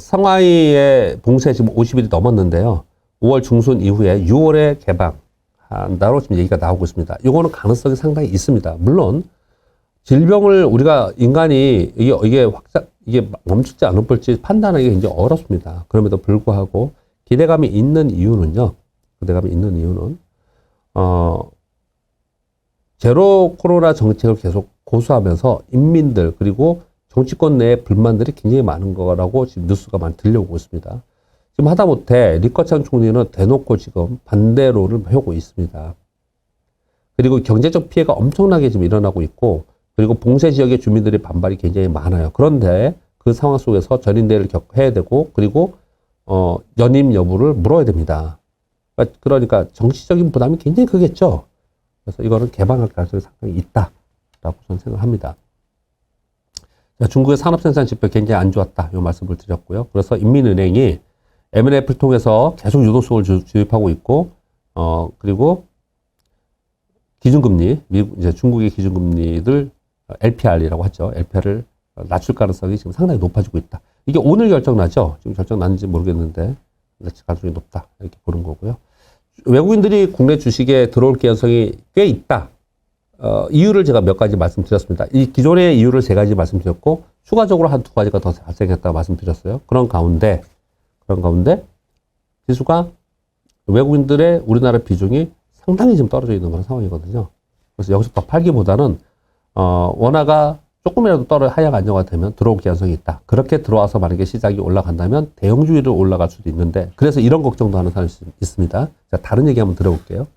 상하이의 봉쇄 지금 50일이 넘었는데요. 5월 중순 이후에 6월에 개방한다로 지금 얘기가 나오고 있습니다. 이거는 가능성이 상당히 있습니다. 물론 질병을 우리가 인간이 이게 멈출지 안 멈출지 판단하기가 굉장히 어렵습니다. 그럼에도 불구하고 기대감이 있는 이유는 제로 코로나 정책을 계속 고수하면서 인민들 그리고 정치권 내에 불만들이 굉장히 많은 거라고 지금 뉴스가 많이 들려오고 있습니다. 지금 하다못해 리커창 총리는 대놓고 지금 반대로를 펴고 있습니다. 그리고 경제적 피해가 엄청나게 지금 일어나고 있고 그리고 봉쇄 지역의 주민들의 반발이 굉장히 많아요. 그런데 그 상황 속에서 전인대를 해야 되고 그리고 연임 여부를 물어야 됩니다. 그러니까 정치적인 부담이 굉장히 크겠죠. 그래서 이거는 개방할 가능성이 상당히 있다라고 저는 생각합니다. 중국의 산업생산 지표 굉장히 안 좋았다. 이 말씀을 드렸고요. 그래서 인민은행이 MLF를 통해서 계속 유동성을 주입하고 있고, 그리고 기준금리, 이제 중국의 기준금리들 LPR이라고 하죠. LPR을 낮출 가능성이 지금 상당히 높아지고 있다. 이게 오늘 결정나죠? 지금 결정 났는지 모르겠는데, 가능성이 높다. 이렇게 보는 거고요. 외국인들이 국내 주식에 들어올 가능성이 꽤 있다. 이유를 제가 몇 가지 말씀드렸습니다. 이 기존의 이유를 세 가지 말씀드렸고, 추가적으로 한 두 가지가 더 발생했다고 말씀드렸어요. 그런 가운데, 지수가 외국인들의 우리나라 비중이 상당히 지금 떨어져 있는 그런 상황이거든요. 그래서 여기서 더 팔기보다는, 원화가 조금이라도 하향 안정화 되면 들어올 가능성이 있다. 그렇게 들어와서 만약에 시장이 올라간다면 대형주의로 올라갈 수도 있는데, 그래서 이런 걱정도 하는 사람이 있습니다. 자, 다른 얘기 한번 들어볼게요.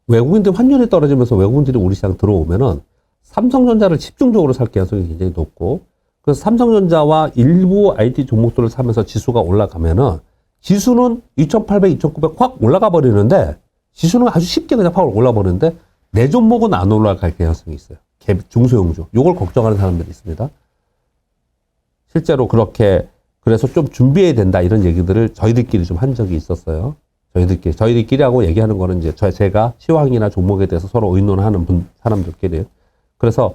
외국인들 환율이 떨어지면서 외국인들이 우리 시장 들어오면은 삼성전자를 집중적으로 살 가능성이 굉장히 높고, 그래서 삼성전자와 일부 IT 종목들을 사면서 지수가 올라가면은 지수는 2800, 2900 확 올라가 버리는데 지수는 아주 쉽게 그냥 확 올라 버리는데 내 종목은 안 올라갈 가능성이 있어요. 중소형주. 요걸 걱정하는 사람들이 있습니다. 실제로 그렇게 그래서 좀 준비해야 된다 이런 얘기들을 저희들끼리 좀 한 적이 있었어요. 저희들끼리하고 얘기하는 거는 이제 제가 시황이나 종목에 대해서 서로 의논하는 사람들끼리. 그래서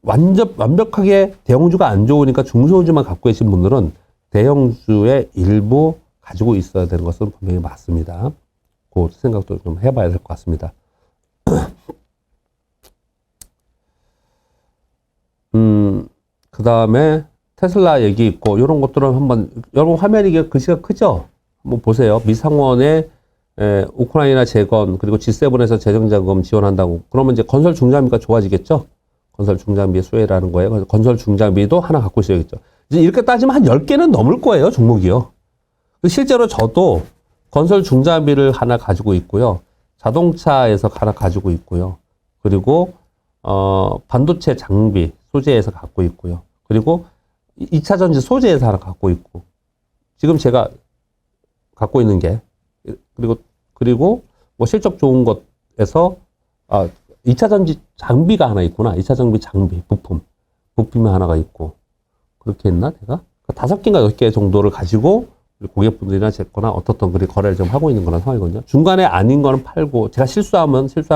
완벽하게 대형주가 안 좋으니까 중소형주만 갖고 계신 분들은 대형주의 일부 가지고 있어야 되는 것은 분명히 맞습니다. 그 생각도 좀 해봐야 될 것 같습니다. 그 다음에 테슬라 얘기 있고, 요런 것들은 한번, 여러분 화면이 이게 글씨가 크죠? 한번 보세요. 미상원에 우크라이나 재건, 그리고 G7에서 재정자금 지원한다고. 그러면 이제 건설 중장비가 좋아지겠죠? 건설 중장비의 수혜라는 거예요. 그래서 건설 중장비도 하나 갖고 있어야겠죠. 이제 이렇게 따지면 한 10개는 넘을 거예요, 종목이요. 실제로 저도 건설 중장비를 하나 가지고 있고요. 자동차에서 하나 가지고 있고요. 그리고 반도체 장비 소재에서 갖고 있고요. 그리고 2차 전지 소재에서 하나 갖고 있고, 지금 제가 갖고 있는 게, 그리고 뭐 실적 좋은 것에서 2차 전지 장비가 하나 있구나. 2차 전지 장비 부품이 하나가 있고, 그렇게 했나 내가? 5개인가 10개 정도를 가지고 고객분들이나 제거나 어떻든 그리 거래를 좀 하고 있는 그런 상황이거든요. 중간에 아닌 거는 팔고, 제가 실수한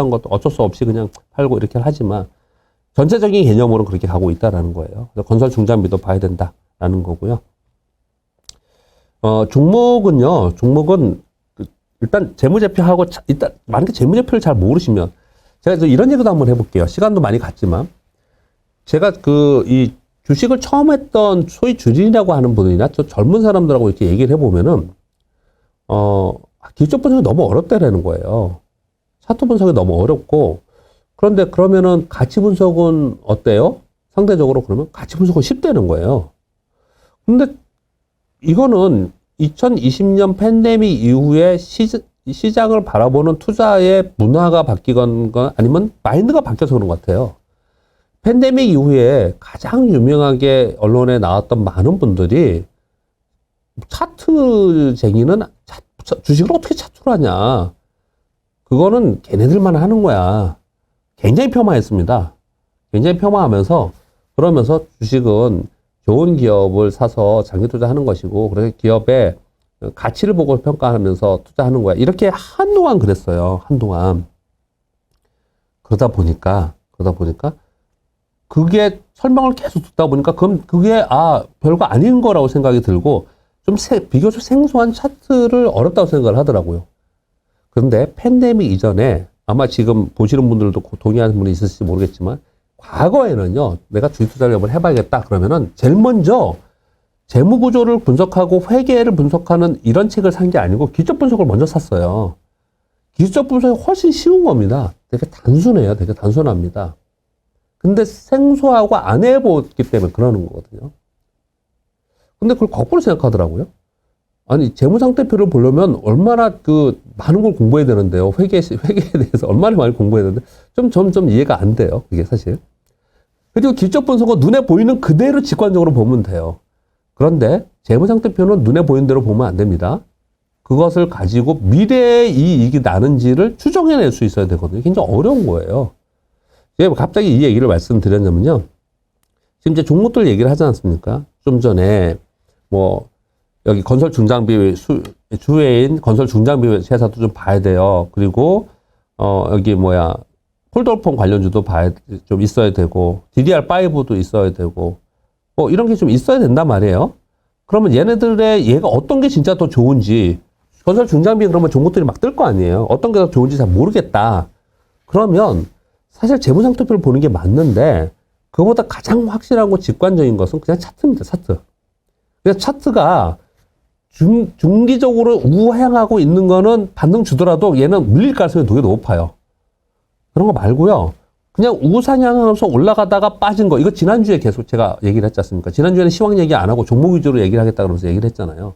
것도 어쩔 수 없이 그냥 팔고 이렇게 하지만, 전체적인 개념으로 그렇게 가고 있다라는 거예요. 그래서 건설 중장비도 봐야 된다라는 거고요. 종목은 일단 재무제표하고, 일단 만약에 재무제표를 잘 모르시면, 제가 이런 얘기도 한번 해볼게요. 시간도 많이 갔지만, 제가 이 주식을 처음 했던 소위 주린이라고 하는 분이나 저 젊은 사람들하고 이렇게 얘기를 해보면은, 기초 분석이 너무 어렵다라는 거예요. 차트 분석이 너무 어렵고, 그런데 그러면은 가치 분석은 어때요? 상대적으로 그러면 가치 분석은 쉽다는 거예요. 근데 이거는 2020년 팬데믹 이후에 시장을 바라보는 투자의 문화가 바뀌건 아니면 마인드가 바뀌어서 그런 것 같아요. 팬데믹 이후에 가장 유명하게 언론에 나왔던 많은 분들이 차트쟁이는 주식을 어떻게 차트로 하냐. 그거는 걔네들만 하는 거야. 굉장히 폄하했습니다. 굉장히 폄하하면서, 그러면서 주식은 좋은 기업을 사서 장기 투자하는 것이고, 그래서 기업의 가치를 보고 평가하면서 투자하는 거야. 이렇게 한동안 그랬어요. 한동안. 그러다 보니까 그게 설명을 계속 듣다 보니까 그게 별거 아닌 거라고 생각이 들고, 좀 비교적 생소한 차트를 어렵다고 생각을 하더라고요. 그런데 팬데믹 이전에, 아마 지금 보시는 분들도 동의하는 분이 있을지 모르겠지만, 과거에는요, 내가 주식 투자를 한번 해봐야겠다 그러면은 제일 먼저 재무 구조를 분석하고 회계를 분석하는 이런 책을 산 게 아니고 기초 분석을 먼저 샀어요. 기초 분석이 훨씬 쉬운 겁니다. 되게 단순해요. 되게 단순합니다. 근데 생소하고 안 해봤기 때문에 그러는 거거든요. 근데 그걸 거꾸로 생각하더라고요. 아니, 재무상태표를 보려면 얼마나 많은 걸 공부해야 되는데요. 회계에 대해서 얼마나 많이 공부해야 되는데, 좀 이해가 안 돼요. 그게 사실. 그리고 기초 분석은 눈에 보이는 그대로 직관적으로 보면 돼요. 그런데 재무상태표는 눈에 보이는 대로 보면 안 됩니다. 그것을 가지고 미래의 이익이 나는지를 추정해낼 수 있어야 되거든요. 굉장히 어려운 거예요. 제가 갑자기 이 얘기를 말씀드렸냐면요. 지금 이제 종목들 얘기를 하지 않습니까? 좀 전에 여기 건설 중장비 주회인 건설 중장비 회사도 좀 봐야 돼요. 그리고 여기 폴더폰 관련주도 좀 있어야 되고, DDR5도 있어야 되고, 이런 게 좀 있어야 된단 말이에요. 그러면 얘가 어떤 게 진짜 더 좋은지, 건설 중장비 그러면 종목들이 막 뜰 거 아니에요. 어떤 게 더 좋은지 잘 모르겠다. 그러면 사실 재무상태표를 보는 게 맞는데, 그거보다 가장 확실하고 직관적인 것은 그냥 차트입니다. 차트. 그래서 차트가 중기적으로 우향하고 있는 거는 반등 주더라도 얘는 밀릴 가능성이 되게 높아요. 그런 거 말고요. 그냥 우상향하면서 올라가다가 빠진 거. 이거 지난주에 계속 제가 얘기를 했지 않습니까? 지난주에는 시황 얘기 안 하고 종목 위주로 얘기를 하겠다 그러면서 얘기를 했잖아요.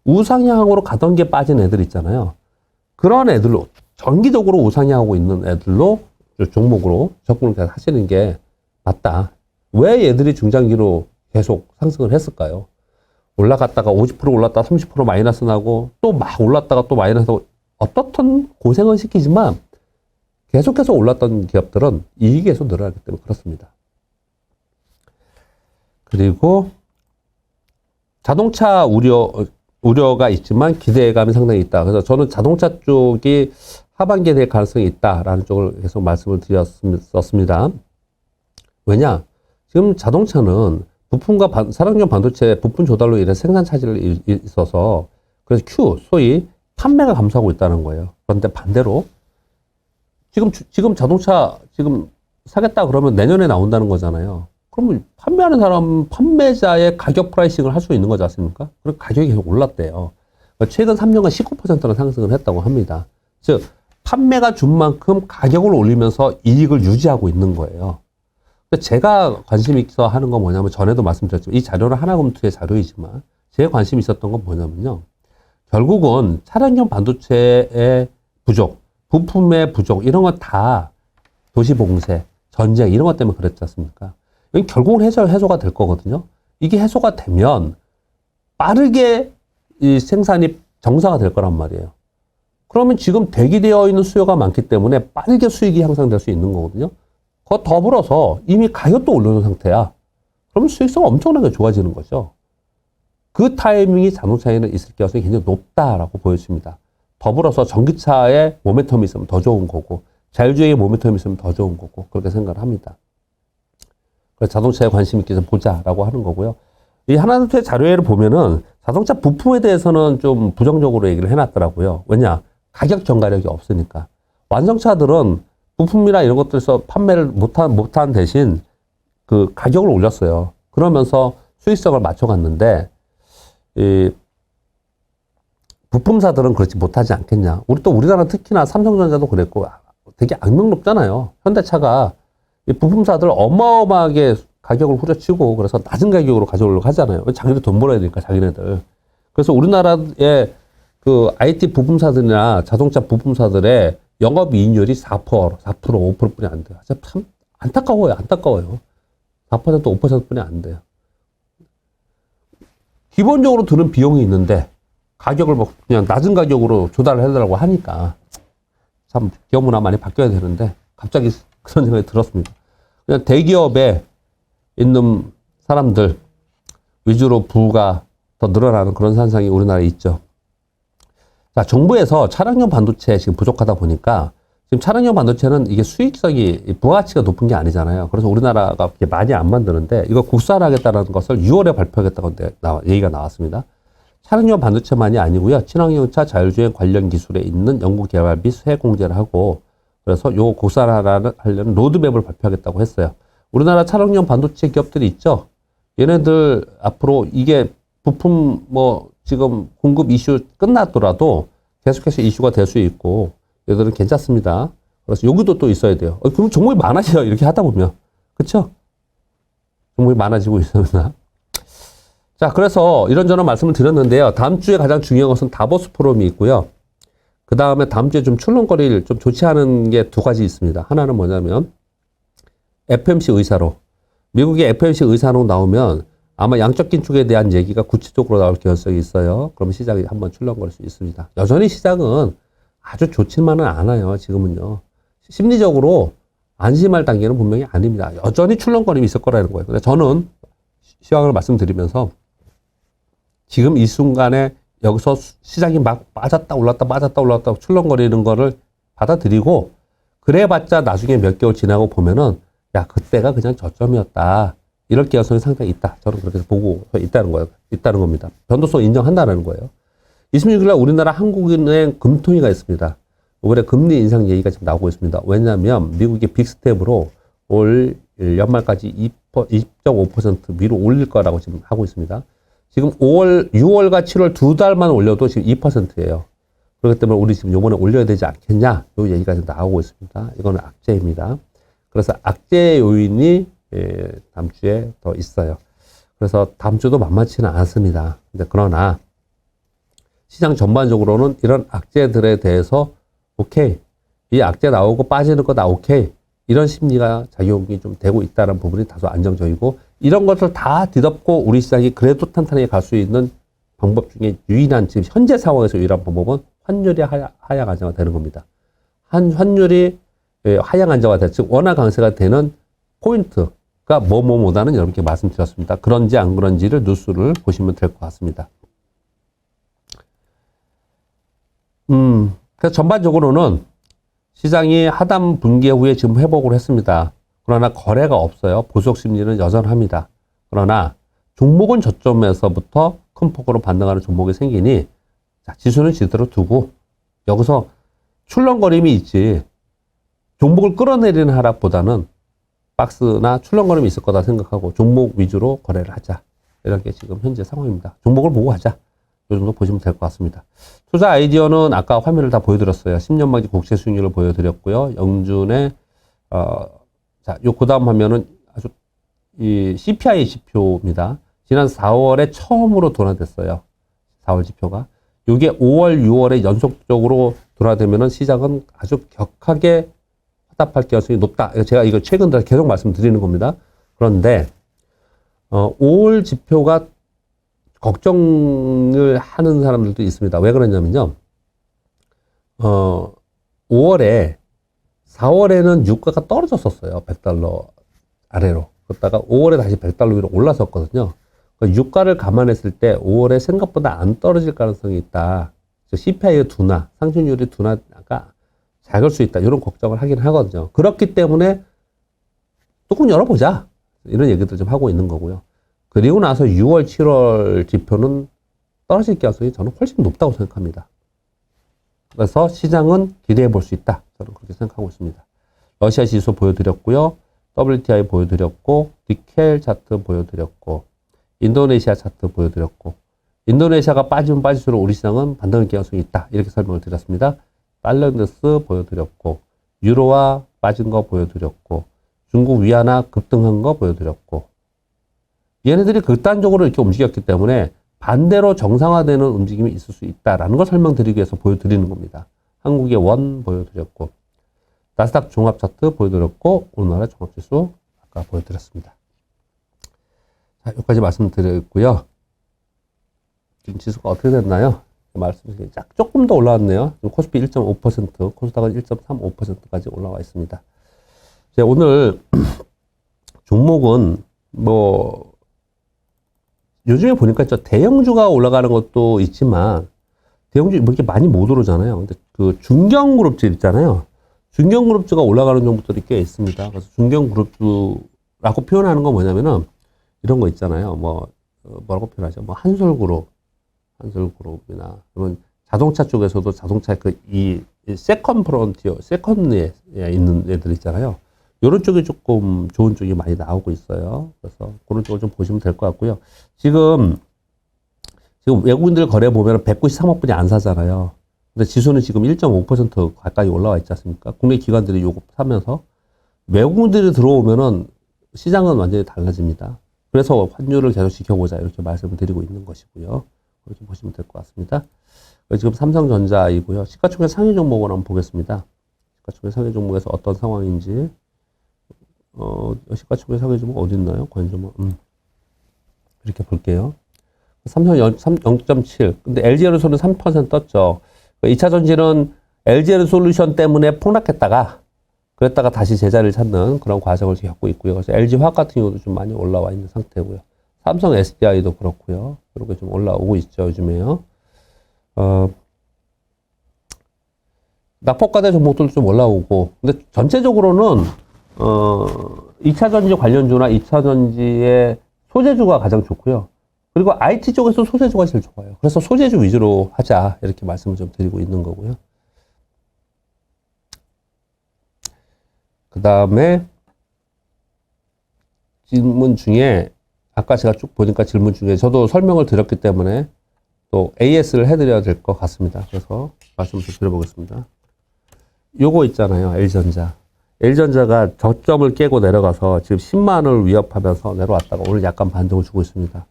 우상향으로 가던 게 빠진 애들 있잖아요. 그런 애들로, 정기적으로 우상향하고 있는 애들로 종목으로 접근을 계속 하시는 게 맞다. 왜 얘들이 중장기로 계속 상승을 했을까요? 올라갔다가 50% 올랐다가 30% 마이너스 나고, 또 막 올랐다가 또 마이너스 나고, 어떻든 고생은 시키지만 계속해서 올랐던 기업들은 이익이 계속 늘어나기 때문에 그렇습니다. 그리고 자동차 우려가 있지만 기대감이 상당히 있다. 그래서 저는 자동차 쪽이 하반기에 될 가능성이 있다라는 쪽을 계속 말씀을 드렸습니다. 왜냐? 지금 자동차는 부품과 산업용 반도체 부품 조달로 인해 생산 차질이 있어서, 그래서 소위 판매가 감소하고 있다는 거예요. 그런데 반대로 지금 자동차 사겠다 그러면 내년에 나온다는 거잖아요. 그러면 판매자의 가격 프라이싱을 할 수 있는 거지 않습니까? 그리고 가격이 계속 올랐대요. 최근 3년간 19%나 상승을 했다고 합니다. 즉, 판매가 준 만큼 가격을 올리면서 이익을 유지하고 있는 거예요. 제가 관심 있어 하는 건 뭐냐면, 전에도 말씀드렸지만 이 자료는 하나금투의 자료이지만 제 관심이 있었던 건 뭐냐면요, 결국은 차량용 반도체의 부족, 부품의 부족, 이런 건 다 도시봉쇄, 전쟁, 이런 것 때문에 그랬지 않습니까? 이건 결국은 해소가 될 거거든요. 이게 해소가 되면 빠르게 이 생산이 정상화 될 거란 말이에요. 그러면 지금 대기되어 있는 수요가 많기 때문에 빠르게 수익이 향상될 수 있는 거거든요. 그거 더불어서 이미 가격도 올려놓은 상태야. 그러면 수익성 엄청나게 좋아지는 거죠. 그 타이밍이 자동차에는 있을 가능성이 굉장히 높다라고 보여집니다. 더불어서 전기차의 모멘텀이 있으면 더 좋은 거고, 자율주행의 모멘텀이 있으면 더 좋은 거고, 그렇게 생각을 합니다. 그래서 자동차에 관심 있게 좀 보자라고 하는 거고요. 이 하나둘셋 자료회를 보면은 자동차 부품에 대해서는 좀 부정적으로 얘기를 해놨더라고요. 왜냐? 가격 전가력이 없으니까. 완성차들은 부품이나 이런 것들에서 판매를 못한 대신 그 가격을 올렸어요. 그러면서 수익성을 맞춰갔는데, 이 부품사들은 그렇지 못하지 않겠냐. 우리나라 특히나 삼성전자도 그랬고 되게 악명 높잖아요. 현대차가 이 부품사들 어마어마하게 가격을 후려치고 그래서 낮은 가격으로 가져오려고 하잖아요. 자기들 돈 벌어야 되니까 자기네들. 그래서 우리나라의 그 IT 부품사들이나 자동차 부품사들의 영업이익률이 4%, 5%뿐이 안 돼요. 참 안타까워요. 4%, 5%뿐이 안 돼요. 기본적으로 드는 비용이 있는데 가격을 뭐 그냥 낮은 가격으로 조달을 해달라고 하니까 참 기업 문화 많이 바뀌어야 되는데 갑자기 그런 생각이 들었습니다. 그냥 대기업에 있는 사람들 위주로 부가 더 늘어나는 그런 현상이 우리나라에 있죠. 자, 정부에서 차량용 반도체 지금 부족하다 보니까 지금 차량용 반도체는 이게 수익성이 부가가치가 높은 게 아니잖아요. 그래서 우리나라가 많이 안 만드는데 이거 국산화하겠다는 것을 6월에 발표하겠다고 얘기가 나왔습니다. 차량용 반도체만이 아니고요. 친환경차 자율주행 관련 기술에 있는 연구개발 및 수혜 공제를 하고 그래서 요 국산화하려는 로드맵을 발표하겠다고 했어요. 우리나라 차량용 반도체 기업들이 있죠. 얘네들 앞으로 이게 부품 뭐 지금 공급 이슈 끝났더라도 계속해서 이슈가 될 수 있고 얘들은 괜찮습니다. 그래서 여기도 또 있어야 돼요. 그럼 종목이 많아져요. 이렇게 하다 보면. 그쵸? 종목이 많아지고 있습니다. 자, 그래서 이런저런 말씀을 드렸는데요. 다음 주에 가장 중요한 것은 다보스 포럼이 있고요. 그 다음에 다음 주에 좀 출렁거릴 좀 좋지 않은 게 두 가지 있습니다. 하나는 뭐냐면 FMC 의사로. 미국의 FMC 의사로 나오면 아마 양적 긴축에 대한 얘기가 구체적으로 나올 가능성이 있어요. 그럼 시장이 한번 출렁거릴 수 있습니다. 여전히 시장은 아주 좋지만은 않아요. 지금은요. 심리적으로 안심할 단계는 분명히 아닙니다. 여전히 출렁거림이 있을 거라는 거예요. 근데 저는 시황을 말씀드리면서 지금 이 순간에 여기서 시장이 막 빠졌다 올랐다 출렁거리는 거를 받아들이고 그래봤자 나중에 몇 개월 지나고 보면은 야, 그때가 그냥 저점이었다. 이럴 가능성이 상당히 있다. 저는 그렇게 보고 있다는 거예요. 있다는 겁니다. 변동성 인정한다는 거예요. 26일날 우리나라 한국은행 금통위가 있습니다. 올해 금리 인상 얘기가 지금 나오고 있습니다. 왜냐하면 미국의 빅스텝으로 올 연말까지 2.5% 위로 올릴 거라고 지금 하고 있습니다. 지금 6월과 7월 두 달만 올려도 지금 2%예요. 그렇기 때문에 우리 지금 요번에 올려야 되지 않겠냐? 요 얘기가 지금 나오고 있습니다. 이거는 악재입니다. 그래서 악재 요인이 다음 주에 더 있어요. 그래서 다음 주도 만만치는 않습니다. 근데 그러나 시장 전반적으로는 이런 악재들에 대해서 오케이. 이 악재 나오고 빠지는 거 다 오케이. 이런 심리가 작용이 좀 되고 있다는 부분이 다소 안정적이고 이런 것을 다 뒤덮고 우리 시장이 그래도 탄탄하게 갈 수 있는 방법 중에 유일한 지금 현재 상황에서 유일한 방법은 환율이 하향 안정화 되는 겁니다. 환율이 하향 안정화 될 즉 원화 강세가 되는 포인트가 뭐뭐보다는 여러분께 말씀드렸습니다. 그런지 안 그런지를 뉴스를 보시면 될 것 같습니다. 그래서 전반적으로는 시장이 하단 붕괴 후에 지금 회복을 했습니다. 그러나 거래가 없어요. 보수적 심리는 여전합니다. 그러나 종목은 저점에서부터 큰 폭으로 반등하는 종목이 생기니 자, 지수는 지대로 두고 여기서 출렁거림이 있지 종목을 끌어내리는 하락보다는 박스나 출렁거림이 있을 거다 생각하고 종목 위주로 거래를 하자. 이런 게 지금 현재 상황입니다. 종목을 보고 하자. 이 정도 보시면 될 것 같습니다. 투자 아이디어는 아까 화면을 다 보여드렸어요. 10년 만기 국채 수익률을 보여드렸고요. 영준의 자, 그 다음 화면은 아주 이 CPI 지표입니다. 지난 4월에 처음으로 둔화됐어요. 4월 지표가. 이게 5월, 6월에 연속적으로 둔화되면은 시장은 아주 격하게 화답할 가능성이 높다. 제가 이거 최근 들어 계속 말씀드리는 겁니다. 그런데 5월 지표가 걱정을 하는 사람들도 있습니다. 왜 그러냐면요. 5월에 4월에는 유가가 떨어졌었어요. 100달러 아래로. 그러다가 5월에 다시 100달러 위로 올라섰거든요. 그러니까 유가를 감안했을 때 5월에 생각보다 안 떨어질 가능성이 있다. CPI의 둔화, 상승률의 둔화가 작을 수 있다. 이런 걱정을 하긴 하거든요. 그렇기 때문에 뚜껑 열어보자. 이런 얘기들 좀 하고 있는 거고요. 그리고 나서 6월, 7월 지표는 떨어질 가능성이 저는 훨씬 높다고 생각합니다. 그래서 시장은 기대해 볼 수 있다. 저는 그렇게 생각하고 있습니다. 러시아 지수 보여드렸고요. WTI 보여드렸고, 디켈 차트 보여드렸고, 인도네시아 차트 보여드렸고, 인도네시아가 빠지면 빠질수록 우리 시장은 반등할 가능성이 있다. 이렇게 설명을 드렸습니다. 달러 인덱스 보여드렸고, 유로화 빠진 거 보여드렸고, 중국 위안화 급등한 거 보여드렸고, 얘네들이 극단적으로 이렇게 움직였기 때문에 반대로 정상화되는 움직임이 있을 수 있다라는 걸 설명드리기 위해서 보여드리는 겁니다. 한국의 원 보여드렸고, 나스닥 종합 차트 보여드렸고, 오늘날의 종합지수 아까 보여드렸습니다. 자, 여기까지 말씀드렸고요. 지금 지수가 어떻게 됐나요? 말씀드린 조금 더 올라왔네요. 코스피 1.5%, 코스닥은 1.35%까지 올라와 있습니다. 오늘 종목은 요즘에 보니까 대형주가 올라가는 것도 있지만 대형주 이렇게 많이 못 오르잖아요. 근데 그 중견그룹주 있잖아요. 중견그룹주가 올라가는 종목들이 꽤 있습니다. 그래서 중견그룹주라고 표현하는 건 뭐냐면은 이런 거 있잖아요. 뭐라고 표현하죠? 한솔그룹이나 그러면 자동차 쪽에서도 자동차 이 세컨 프론티어, 세컨에 있는 애들 있잖아요. 이런 쪽이 조금 좋은 쪽이 많이 나오고 있어요. 그래서 그런 쪽을 좀 보시면 될 것 같고요. 지금 외국인들 거래 보면 193억 분이 안 사잖아요. 근데 지수는 지금 1.5% 가까이 올라와 있지 않습니까? 국내 기관들이 요거 사면서 외국인들이 들어오면은 시장은 완전히 달라집니다. 그래서 환율을 계속 지켜보자 이렇게 말씀을 드리고 있는 것이고요. 그렇게 보시면 될 것 같습니다. 지금 삼성전자이고요. 시가총액 상위 종목을 한번 보겠습니다. 시가총액 상위 종목에서 어떤 상황인지. 시가총액 상위 종목 어디 있나요? 관심 종목. 이렇게 볼게요. 삼성 0.7. 근데 LG에너솔은 3% 떴죠. 2차 전지는 LG에너솔루션 때문에 폭락했다가 그랬다가 다시 제자리를 찾는 그런 과정을 겪고 있고요. 그래서 LG화학 같은 경우도 좀 많이 올라와 있는 상태고요. 삼성 SDI도 그렇고요. 이렇게 좀 올라오고 있죠, 요즘에요. 낙폭과대 종목들도 좀 올라오고. 근데 전체적으로는 2차 전지 관련주나 2차 전지의 소재주가 가장 좋고요. 그리고 IT 쪽에서 소재주가 제일 좋아요. 그래서 소재주 위주로 하자 이렇게 말씀을 좀 드리고 있는 거고요. 그 다음에 질문 중에 아까 제가 쭉 보니까 질문 중에 저도 설명을 드렸기 때문에 또 AS를 해드려야 될 것 같습니다. 그래서 말씀을 좀 드려보겠습니다. 요거 있잖아요. L전자. L전자가 저점을 깨고 내려가서 지금 10만원을 위협하면서 내려왔다가 오늘 약간 반등을 주고 있습니다.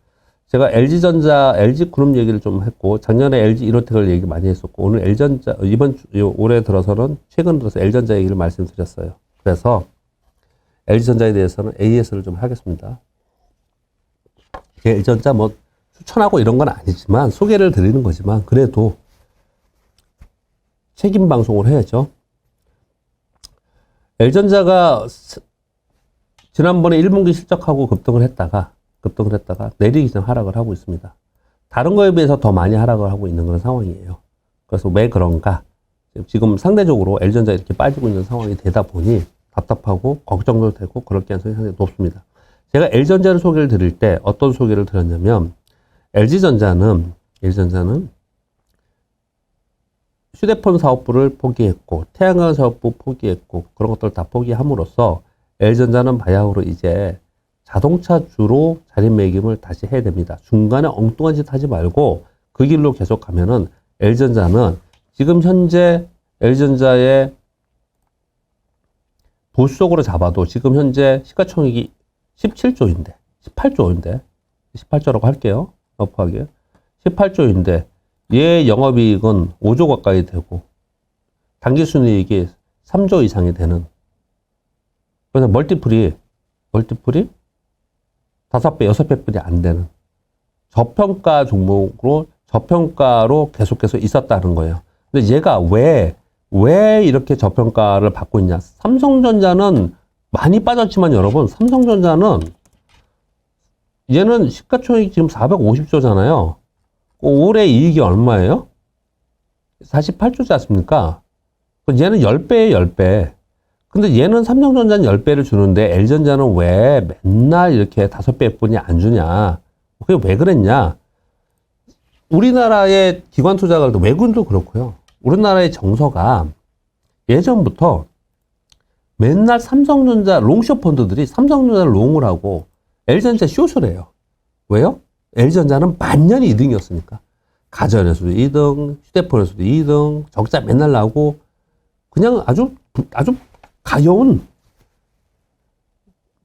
제가 LG전자, LG그룹 얘기를 좀 했고, 작년에 LG 이노텍을 얘기 많이 했었고, 오늘 L전자, 올해 들어서는, 최근 들어서 L전자 얘기를 말씀드렸어요. 그래서 LG전자에 대해서는 AS를 좀 하겠습니다. L전자 추천하고 이런 건 아니지만, 소개를 드리는 거지만, 그래도 책임 방송을 해야죠. L전자가 지난번에 1분기 실적하고 급등을 했다가 내리기 전 하락을 하고 있습니다. 다른 거에 비해서 더 많이 하락을 하고 있는 그런 상황이에요. 그래서 왜 그런가? 지금 상대적으로 L전자 이렇게 빠지고 있는 상황이 되다 보니 답답하고 걱정도 되고 그럴 가능성이 상당히 높습니다. 제가 L전자를 소개를 드릴 때 어떤 소개를 드렸냐면 L전자는 휴대폰 사업부를 포기했고 태양광 사업부 포기했고 그런 것들을 다 포기함으로써 L전자는 바야흐로 이제 자동차주로 자리매김을 다시 해야 됩니다. 중간에 엉뚱한 짓 하지 말고 그 길로 계속 가면은 L전자는 지금 현재 L전자의 보수적으로 잡아도 지금 현재 시가총액이 18조라고 할게요. 러프하게. 18조인데 얘 영업이익은 5조 가까이 되고 당기순이익이 3조 이상이 되는. 그래서 멀티플이 5배, 6배뿐이 안 되는 저평가 종목으로 저평가로 계속해서 있었다는 거예요. 근데 얘가 왜 이렇게 저평가를 받고 있냐? 삼성전자는 많이 빠졌지만 여러분, 삼성전자는 얘는 시가총액이 지금 450조잖아요. 올해 이익이 얼마예요? 48조지 않습니까? 얘는 10배에 10배. 근데 얘는 삼성전자는 10배를 주는데 L전자는 왜 맨날 이렇게 5배뿐이 안 주냐? 그게 왜 그랬냐? 우리나라의 기관 투자가도 외국인도 그렇고요. 우리나라의 정서가 예전부터 맨날 삼성전자 롱숏 펀드들이 삼성전자 롱을 하고 L전자 숏을 해요. 왜요? L전자는 만년이 2등이었으니까. 가전에서도 2등, 휴대폰에서도 2등, 적자 맨날 나오고 그냥 아주 가여운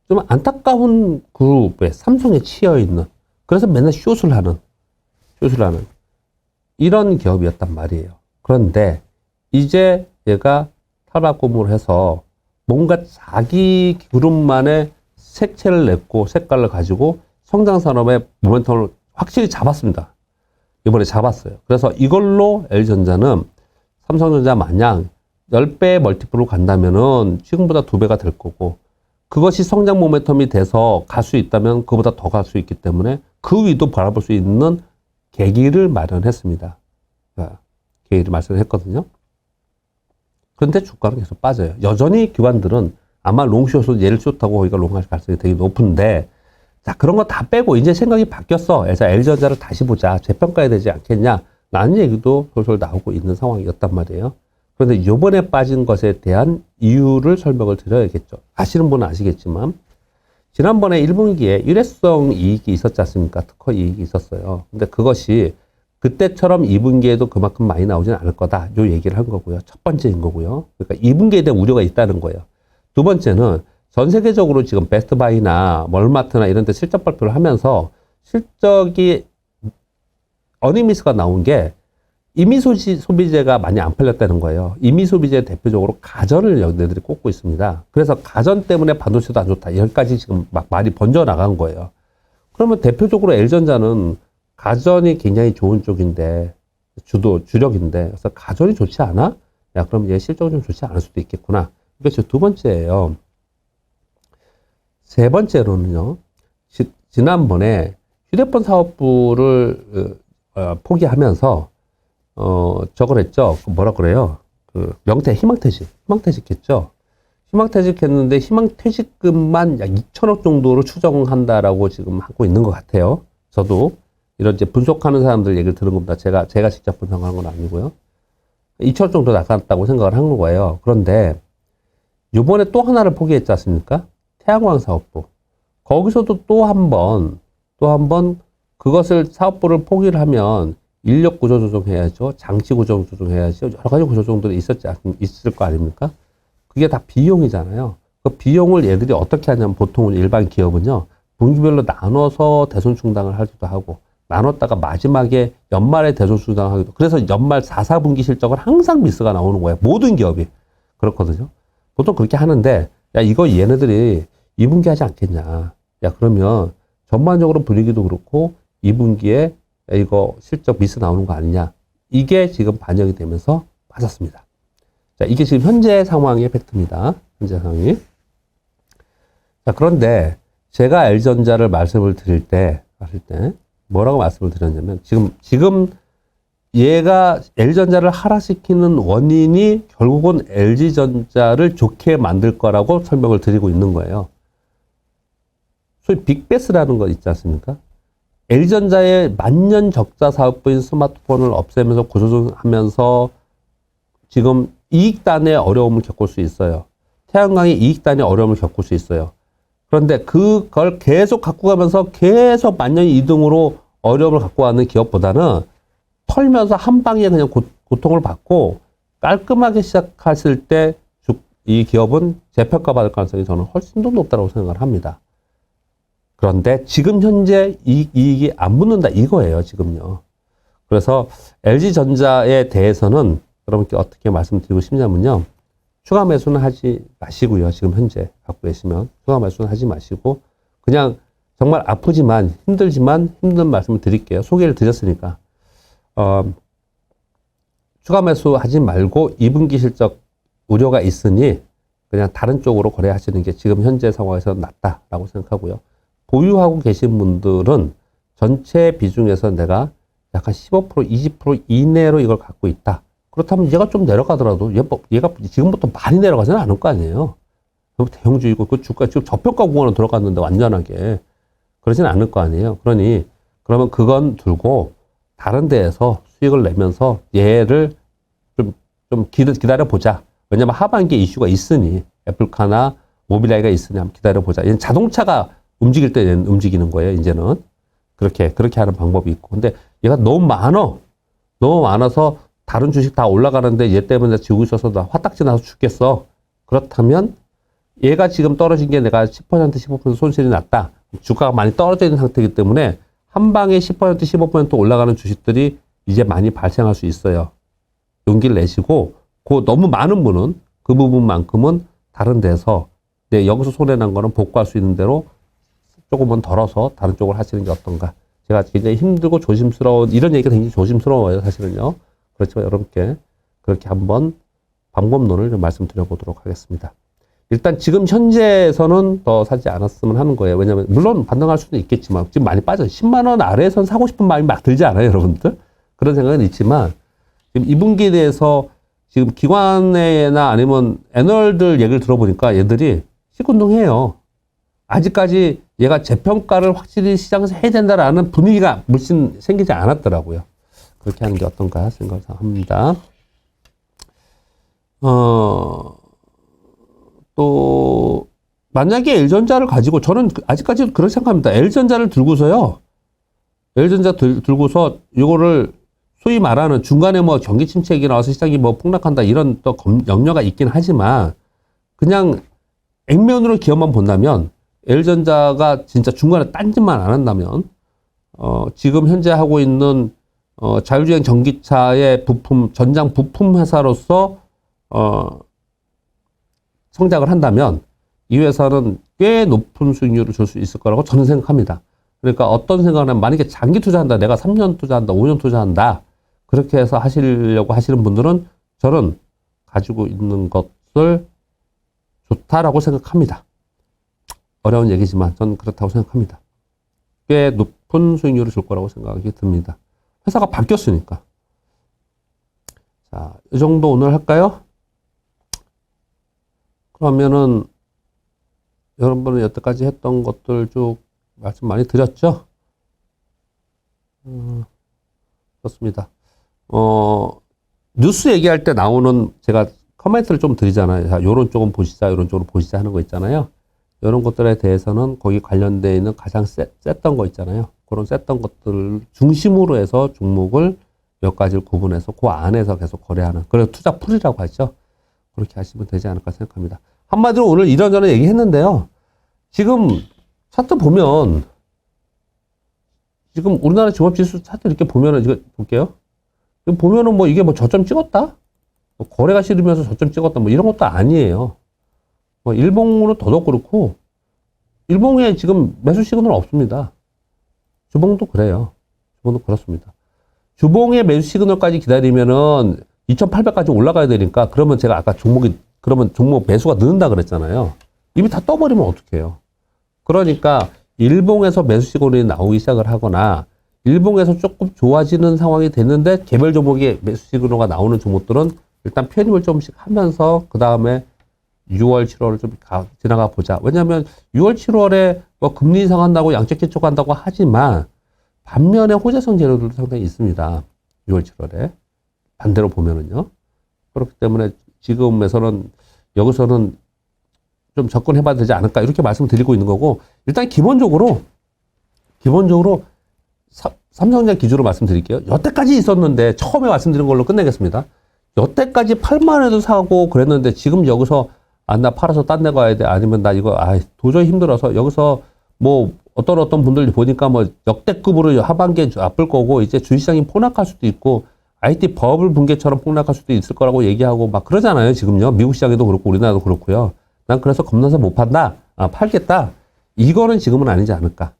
좀 안타까운 그룹에 삼성에 치여 있는, 그래서 맨날 숏을 하는 이런 기업이었단 말이에요. 그런데 이제 얘가 탈바꿈을 해서 뭔가 자기 그룹만의 색채를 냈고 색깔을 가지고 성장산업의 모멘텀을 확실히 잡았습니다. 이번에 잡았어요. 그래서 이걸로 L전자는 삼성전자 마냥 10배 멀티플로 간다면은 지금보다 2배가 될 거고, 그것이 성장 모멘텀이 돼서 갈 수 있다면 그보다 더 갈 수 있기 때문에 그 위도 바라볼 수 있는 계기를 마련했습니다. 계기를 마련했거든요. 그런데 주가는 계속 빠져요. 여전히 기관들은 아마 롱숏으로 얘를 숏하고 거기가 롱할 가능성이 되게 높은데, 자, 그런 거 다 빼고 이제 생각이 바뀌었어. 그래서 L전자를 다시 보자. 재평가해야 되지 않겠냐. 라는 얘기도 솔솔 나오고 있는 상황이었단 말이에요. 그런데 요번에 빠진 것에 대한 이유를 설명을 드려야겠죠. 아시는 분은 아시겠지만, 지난번에 1분기에 일회성 이익이 있었지 않습니까? 특허 이익이 있었어요. 근데 그것이 그때처럼 2분기에도 그만큼 많이 나오진 않을 거다. 요 얘기를 한 거고요. 첫 번째인 거고요. 그러니까 2분기에 대한 우려가 있다는 거예요. 두 번째는 전 세계적으로 지금 베스트바이나 월마트나 이런 데 실적 발표를 하면서 실적이 어닝미스가 나온 게 이미 소비재가 많이 안 팔렸다는 거예요. 이미 소비재 대표적으로 가전을 얘네들이 꼽고 있습니다. 그래서 가전 때문에 반도체도 안 좋다. 여기까지 지금 막 말이 번져나간 거예요. 그러면 대표적으로 L전자는 가전이 굉장히 좋은 쪽인데, 주력인데, 그래서 가전이 좋지 않아? 야, 그럼 얘 실적은 좀 좋지 않을 수도 있겠구나. 이게 두 번째예요. 세 번째로는요, 지난번에 휴대폰 사업부를 포기하면서 저걸 했죠. 뭐라 그래요? 희망퇴직했죠. 희망퇴직했는데 희망퇴직금만 약 2천억 정도로 추정한다라고 지금 하고 있는 것 같아요. 저도 이런 이제 분석하는 사람들 얘기를 들은 겁니다. 제가 직접 분석한 건 아니고요. 2천억 정도 나갔다고 생각을 한 거예요. 그런데 이번에 또 하나를 포기했지 않습니까? 태양광 사업부. 거기서도 또 한 번 그것을 사업부를 포기를 하면 인력 구조 조정해야죠. 장치 구조 조정해야죠. 여러 가지 구조 조정들이 있을 거 아닙니까? 그게 다 비용이잖아요. 그 비용을 얘들이 어떻게 하냐면, 보통 일반 기업은요, 분기별로 나눠서 대손 충당을 하기도 하고, 나눴다가 마지막에 연말에 대손 충당을 하기도. 그래서 연말 4, 4분기 실적은 항상 미스가 나오는 거예요. 모든 기업이. 그렇거든요. 보통 그렇게 하는데, 야, 이거 얘네들이 2분기 하지 않겠냐. 야, 그러면 전반적으로 분위기도 그렇고 2분기에 이거 실적 미스 나오는 거 아니냐. 이게 지금 반영이 되면서 빠졌습니다. 자, 이게 지금 현재 상황의 팩트입니다. 현재 상황이. 자, 그런데 제가 L전자를 말씀을 드릴 때 뭐라고 말씀을 드렸냐면, 지금 얘가 L전자를 하락시키는 원인이 결국은 LG전자를 좋게 만들 거라고 설명을 드리고 있는 거예요. 소위 빅베스라는 거 있지 않습니까? L전자의 만년 적자 사업부인 스마트폰을 없애면서 구조조정하면서 지금 이익단의 어려움을 겪을 수 있어요. 태양광이 이익단의 어려움을 겪을 수 있어요. 그런데 그걸 계속 갖고 가면서 계속 만년 2등으로 어려움을 갖고 가는 기업보다는 털면서 한 방에 그냥 고통을 받고 깔끔하게 시작했을 때 이 기업은 재평가 받을 가능성이 저는 훨씬 더 높다고 생각을 합니다. 그런데 지금 현재 이익이 안 붙는다 이거예요, 지금요. 그래서 LG전자에 대해서는 여러분께 어떻게 말씀드리고 싶냐면요. 추가 매수는 하지 마시고요. 지금 현재 갖고 계시면 추가 매수는 하지 마시고 그냥 정말 아프지만 힘들지만 힘든 말씀을 드릴게요. 소개를 드렸으니까 추가 매수 하지 말고 2분기 실적 우려가 있으니 그냥 다른 쪽으로 거래하시는 게 지금 현재 상황에서 낫다라고 생각하고요. 보유하고 계신 분들은 전체 비중에서 내가 약간 15% 20% 이내로 이걸 갖고 있다. 그렇다면 얘가 좀 내려가더라도 얘가 지금부터 많이 내려가지는 않을 거 아니에요. 대형주이고 그 주가 지금 저평가 구간으로 들어갔는데 완전하게 그러지는 않을 거 아니에요. 그러면 그건 두고 다른 데에서 수익을 내면서 얘를 좀 기다려 보자. 왜냐면 하반기에 이슈가 있으니 애플카나 모빌아이가 있으니 한번 기다려 보자. 얘는 자동차가 움직일 때 얘는 움직이는 거예요. 이제는 그렇게 하는 방법이 있고. 근데 얘가 너무 많아서 다른 주식 다 올라가는데 얘 때문에 지고 있어서 나 화딱지 나서 죽겠어. 그렇다면 얘가 지금 떨어진 게 내가 10% 15% 손실이 났다. 주가가 많이 떨어져 있는 상태이기 때문에 한 방에 10% 15% 올라가는 주식들이 이제 많이 발생할 수 있어요. 용기를 내시고 그 너무 많은 분은 그 부분만큼은 다른 데서 여기서 손해난 거는 복구할 수 있는 대로 조금은 덜어서 다른 쪽으로 하시는 게 어떤가. 제가 굉장히 힘들고 조심스러운 이런 얘기가 굉장히 조심스러워요. 사실은요. 그렇지만 여러분께 그렇게 한번 방법론을 좀 말씀드려보도록 하겠습니다. 일단 지금 현재에서는 더 사지 않았으면 하는 거예요. 왜냐하면 물론 반등할 수는 있겠지만 지금 많이 빠져요. 10만 원 아래에선 사고 싶은 마음이 막 들지 않아요, 여러분들? 그런 생각은 있지만 지금 2분기에 대해서 지금 기관이나 아니면 애널들 얘기를 들어보니까 얘들이 시큰둥해요. 아직까지 얘가 재평가를 확실히 시장에서 해야 된다라는 분위기가 물씬 생기지 않았더라고요. 그렇게 하는 게 어떤가 생각합니다. 또 만약에 L전자를 가지고 저는 아직까지도 그렇게 생각합니다. L전자를 들고서요. L전자 들고서 이거를 소위 말하는 중간에 뭐 경기 침체기 나와서 시장이 뭐 폭락한다 이런 또 염려가 있긴 하지만 그냥 액면으로 기업만 본다면 L전자가 진짜 중간에 딴짓만 안 한다면 지금 현재 하고 있는 자율주행 전기차의 부품 전장 부품 회사로서 성장을 한다면 이 회사는 꽤 높은 수익률을 줄 수 있을 거라고 저는 생각합니다. 그러니까 어떤 생각을 하면 만약에 장기 투자한다. 내가 3년 투자한다. 5년 투자한다. 그렇게 해서 하시려고 하시는 분들은 저는 가지고 있는 것을 좋다라고 생각합니다. 어려운 얘기지만 저는 그렇다고 생각합니다. 꽤 높은 수익률을 줄 거라고 생각이 듭니다. 회사가 바뀌었으니까. 자, 이 정도 오늘 할까요? 그러면은 여러분은 여태까지 했던 것들 쭉 말씀 많이 드렸죠? 그렇습니다. 뉴스 얘기할 때 나오는 제가 커멘트를 좀 드리잖아요. 자, 요런 쪽은 보시자, 요런 쪽으로 보시자 하는 거 있잖아요. 요런 것들에 대해서는 거기 관련되어 있는 가장 셌던 거 있잖아요. 그런 셌던 것들을 중심으로 해서 종목을 몇 가지를 구분해서 그 안에서 계속 거래하는, 그래서 투자 풀이라고 하죠. 그렇게 하시면 되지 않을까 생각합니다. 한마디로 오늘 이런저런 얘기했는데요. 지금 차트 보면 지금 우리나라 종합지수 차트 이렇게 보면은 이거 볼게요. 보면은 뭐 이게 뭐 저점 찍었다? 뭐 거래가 싫으면서 저점 찍었다? 뭐 이런 것도 아니에요. 뭐 일봉으로 더더욱 그렇고 일봉에 지금 매수 시그널 없습니다. 주봉도 그래요. 주봉도 그렇습니다. 주봉의 매수 시그널까지 기다리면은 2,800까지 올라가야 되니까 그러면 제가 아까 그러면 종목 매수가 늦는다 그랬잖아요. 이미 다 떠버리면 어떡해요. 그러니까 일봉에서 매수 시그널이 나오기 시작을 하거나 일봉에서 조금 좋아지는 상황이 됐는데 개별 종목에 매수 시그널가 나오는 종목들은 일단 편입을 조금씩 하면서 그 다음에 6월, 7월을 좀 지나가 보자. 왜냐하면 6월, 7월에 뭐 금리 인상한다고 양적 기초한다고 하지만 반면에 호재성 재료들도 상당히 있습니다. 6월, 7월에. 반대로 보면은요. 그렇기 때문에 지금에서는 여기서는 좀 접근해봐야 되지 않을까 이렇게 말씀드리고 있는 거고 일단 기본적으로 삼성전자 기준으로 말씀드릴게요. 여태까지 있었는데 처음에 말씀드린 걸로 끝내겠습니다. 여태까지 8만 원에도 사고 그랬는데 지금 여기서 나 팔아서 딴 데 가야 돼. 아니면 나 이거 도저히 힘들어서 여기서 뭐 어떤 분들 보니까 뭐 역대급으로 하반기에 아플 거고 이제 주식시장이 폭락할 수도 있고 IT 버블 붕괴처럼 폭락할 수도 있을 거라고 얘기하고 막 그러잖아요. 지금요. 미국 시장에도 그렇고 우리나라도 그렇고요. 난 그래서 겁나서 못 판다. 팔겠다. 이거는 지금은 아니지 않을까.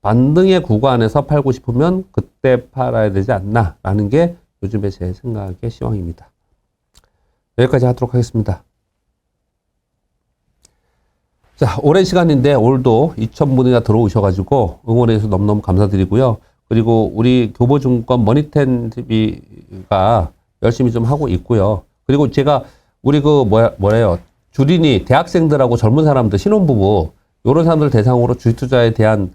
반등의 구간에서 팔고 싶으면 그때 팔아야 되지 않나라는 게 요즘에 제 생각의 시황입니다. 여기까지 하도록 하겠습니다. 자, 오랜 시간인데 오늘도 2,000분이나 들어오셔가지고 응원해 주셔서 너무너무 감사드리고요. 그리고 우리 교보증권 머니텐 TV가 열심히 좀 하고 있고요. 그리고 제가 우리 뭐래요. 주린이 대학생들하고 젊은 사람들 신혼부부 요런 사람들 대상으로 주식 투자에 대한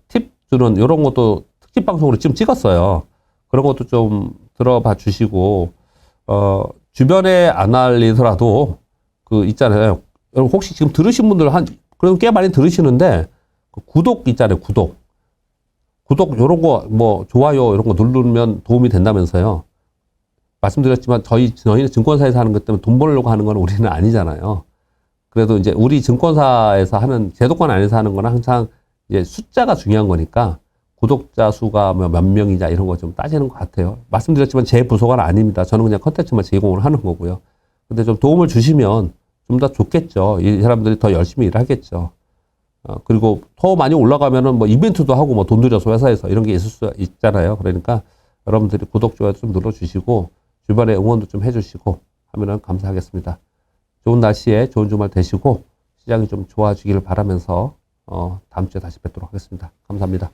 팁 주는 요런 것도 특집 방송으로 지금 찍었어요. 그런 것도 좀 들어봐 주시고 주변에 안 알리더라도 그 있잖아요. 여러분 혹시 지금 들으신 분들 그래도 꽤 많이 들으시는데 구독 있잖아요. 구독 요런 거 뭐 좋아요 이런 거 누르면 도움이 된다면서요. 말씀드렸지만 저희는 증권사에서 하는 것 때문에 돈 벌려고 하는 건 우리는 아니잖아요. 그래도 이제 우리 증권사에서 하는 제도권 안에서 하는 건 항상 이제 숫자가 중요한 거니까 구독자 수가 몇 명이냐 이런 거 좀 따지는 것 같아요. 말씀드렸지만 제 부서가 아닙니다. 저는 그냥 컨텐츠만 제공을 하는 거고요. 근데 좀 도움을 주시면 좀 더 좋겠죠. 이 사람들이 더 열심히 일을 하겠죠. 그리고 더 많이 올라가면은 뭐 이벤트도 하고 뭐 돈 들여서 회사에서 이런 게 있을 수 있잖아요. 그러니까 여러분들이 구독, 좋아요 좀 눌러주시고 주변에 응원도 좀 해주시고 하면은 감사하겠습니다. 좋은 날씨에 좋은 주말 되시고 시장이 좀 좋아지기를 바라면서 다음 주에 다시 뵙도록 하겠습니다. 감사합니다.